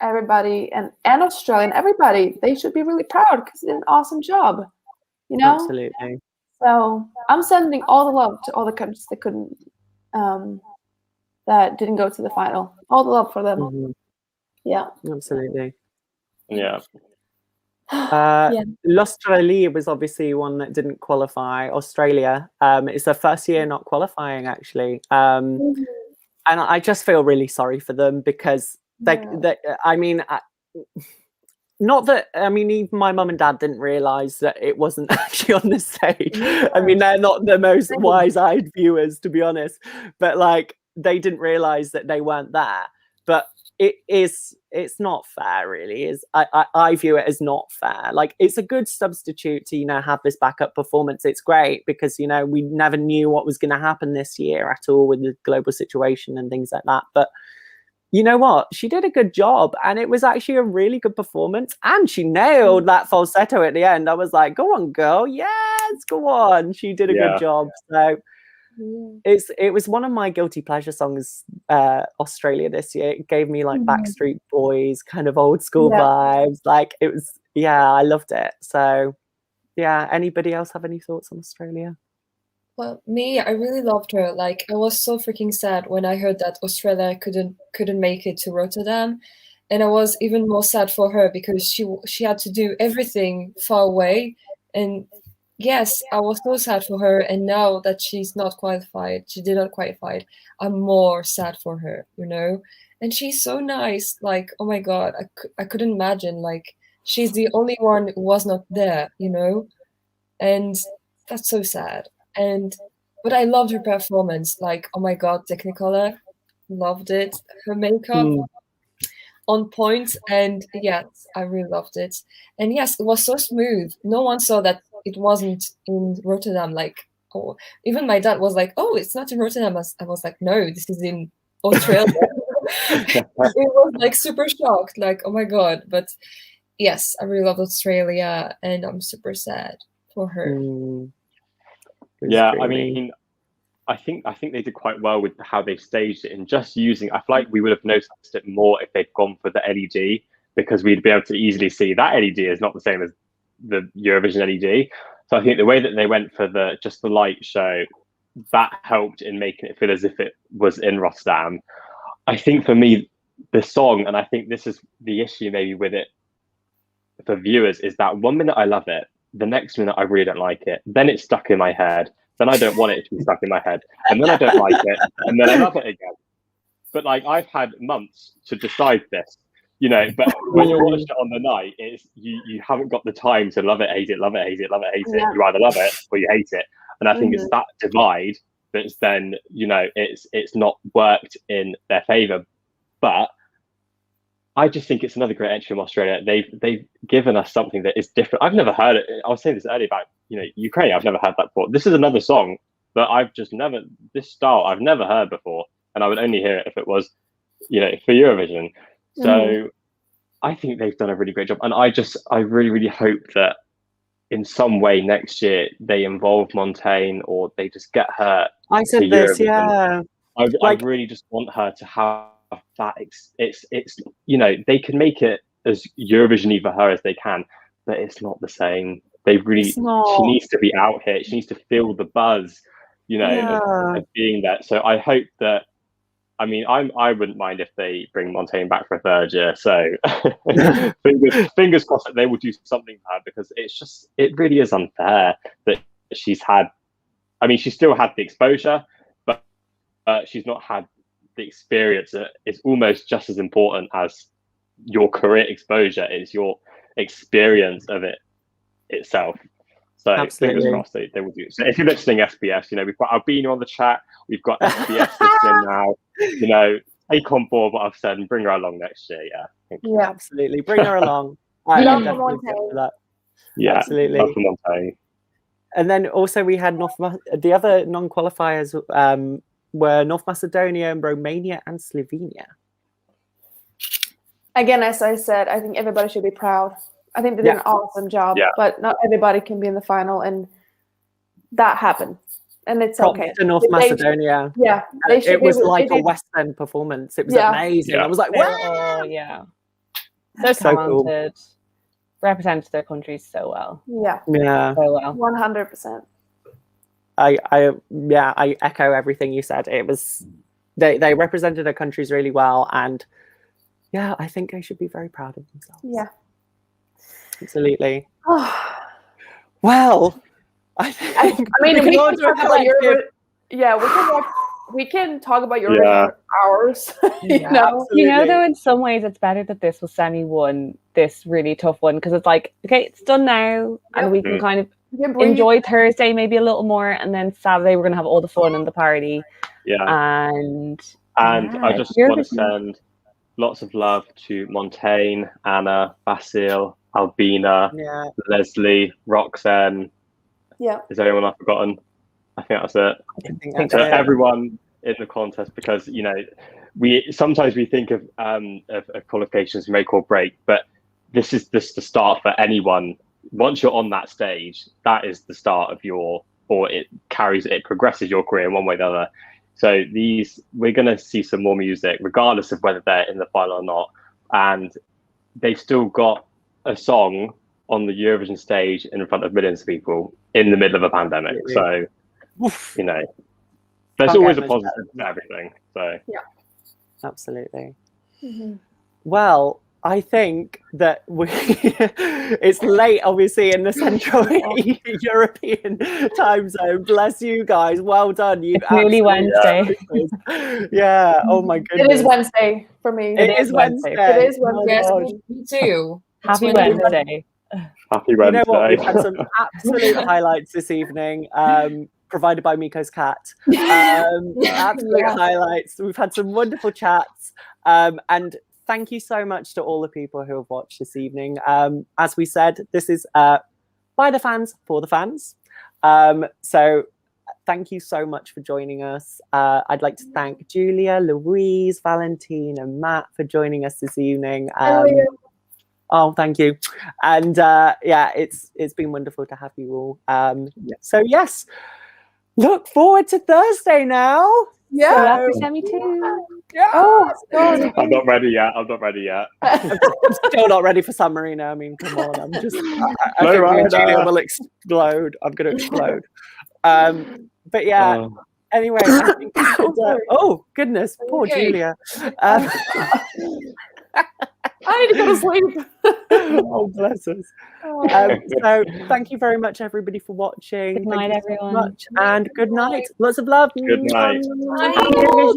everybody, and Australian, everybody. They should be really proud, because they did an awesome job. You know, absolutely. So I'm sending all the love to all the countries that couldn't. That didn't go to the final. All the love for them. Mm-hmm. Yeah, absolutely. Yeah. L'Australie was obviously one that didn't qualify. Australia, it's their first year not qualifying, actually, and I just feel really sorry for them, because even my mum and dad didn't realise that it wasn't actually on the stage. I mean, they're not the most wise-eyed viewers, to be honest, but like they didn't realise that they weren't there. But it's not fair, really. I view it as not fair. Like, it's a good substitute to, you know, have this backup performance. It's great, because, you know, we never knew what was going to happen this year at all with the global situation and things like that. But you know what? She did a good job, and it was actually a really good performance, and she nailed that falsetto at the end. I was like, go on, girl. Yes, go on. She did a good job. So it was one of my guilty pleasure songs, Australia this year. It gave me like Backstreet Boys, kind of old school vibes. Like, it was, I loved it. So yeah, anybody else have any thoughts on Australia? Well, me, I really loved her. Like, I was so freaking sad when I heard that Australia couldn't make it to Rotterdam, and I was even more sad for her, because she had to do everything far away. And yes, I was so sad for her. And now that she's not qualified, she did not qualify, I'm more sad for her, you know. And she's so nice. Like, oh my god, I couldn't imagine like she's the only one who was not there, you know, and that's so sad. But I loved her performance. Like, oh my god, Technicolour, loved it. Her makeup on point, and yes, I really loved it. And yes, it was so smooth. No one saw that it wasn't in Rotterdam. Like, oh, even my dad was like, "Oh, it's not in Rotterdam." I was like, "No, this is in Australia." It was like super shocked, like, oh my god. But yes, I really love Australia, and I'm super sad for her. Yeah, I mean, I think they did quite well with how they staged it, and just using. I feel like we would have noticed it more if they'd gone for the LED, because we'd be able to easily see that LED is not the same as the Eurovision LED. So I think the way that they went for the light show, that helped in making it feel as if it was in Rotterdam. I think for me, the song, and I think this is the issue maybe with it for viewers, is that 1 minute I love it, the next minute I really don't like it. Then it's stuck in my head. Then I don't want it to be stuck in my head. And then I don't like it. And then I love it again. But like, I've had months to decide this, you know, but when you're watching it on the night, it's you haven't got the time to love it, hate it, love it, hate it, love it, hate it. You either love it or you hate it. And I think it's that divide that's then, you know, it's not worked in their favour. But I just think it's another great entry from Australia. They've given us something that is different. I've never heard it. I was saying this earlier about, you know, Ukraine. I've never heard that before. This is another song that I've just never, this style I've never heard before, and I would only hear it if it was, you know, for Eurovision. So I think they've done a really great job, and I really, really hope that in some way next year they involve Montaigne, or they just get her. I said this, Eurovision. I really just want her to have that. It's you know, they can make it as Eurovision for her as they can, but it's not the same. They really, she needs to be out here. She needs to feel the buzz, you know, of being there. So I hope that. I mean, I wouldn't mind if they bring Montaigne back for a third year. So fingers crossed that they will do something for her, because it really is unfair that she's had. I mean, she still had the exposure, but she's not had the experience. It's almost just as important as your career exposure is your experience of it itself. So fingers crossed they will do it. So if you're listening, SBS, you know, we've got Albina on the chat. We've got SBS listening now. You know, take on board what I've said and bring her along next year. Yeah, absolutely. Bring her along. Love Montaigne. Yeah, absolutely. Love Montaigne. And then also we had the other non-qualifiers were North Macedonia, Romania, and Slovenia. Again, as I said, I think everybody should be proud. I think they did an awesome job, but not everybody can be in the final, and that happened, and it's okay. To North Macedonia, it was like a West End performance. It was amazing. I was like, wow, so talented, represented their countries so well. Yeah, so well, 100%. I echo everything you said. It was they represented their countries really well, and I think they should be very proud of themselves. Yeah. Absolutely. Well, I mean, we can talk about Eurovision for hours. You know, though, in some ways, it's better that this was semi-won, this really tough one, because it's like, okay, it's done now, and we can kind of enjoy Thursday maybe a little more, and then Saturday we're going to have all the fun and the party. And I just want to send lots of love to Montaigne, Anna, Vasil, Albina, Lesley, Roxen. Is there anyone I've forgotten? I think that's it. I think so everyone in the contest, because you know, we sometimes think of qualifications make or break, but this is just the start for anyone. Once you're on that stage, that is the start of it progresses your career in one way or the other. So we're going to see some more music, regardless of whether they're in the final or not, and they've still got a song on the Eurovision stage in front of millions of people in the middle of a pandemic. So, you know, there's always a positive to everything. So, absolutely. Well, I think that it's late, obviously, in the Central European time zone. Bless you guys. Well done. It's nearly Wednesday. Oh my goodness. It is Wednesday for me. It is Wednesday. It is Wednesday. Me too. Happy Wednesday. Happy You Wednesday. know what? We've had some absolute highlights this evening, provided by Miko's cat. Absolute highlights. We've had some wonderful chats. And thank you so much to all the people who have watched this evening. As we said, this is by the fans, for the fans. So thank you so much for joining us. I'd like to thank Julia, Louise, Valentine, and Matt for joining us this evening. Oh, thank you. And yeah, it's been wonderful to have you all. So yes, look forward to Thursday now. Yeah. Happy semi too. Yeah. Oh, God. I'm not ready yet. I'm still not ready for San Marino. I mean, come on. I'm just. I No, think me and right, Julia will explode. I'm going to explode. But yeah. Anyway, I think we should, oh goodness, poor Julia. I need to go to sleep. Oh, bless us. So thank you very much, everybody, for watching. Good night, Thank you so everyone. much, and good night. Lots of love. Good night. Bye.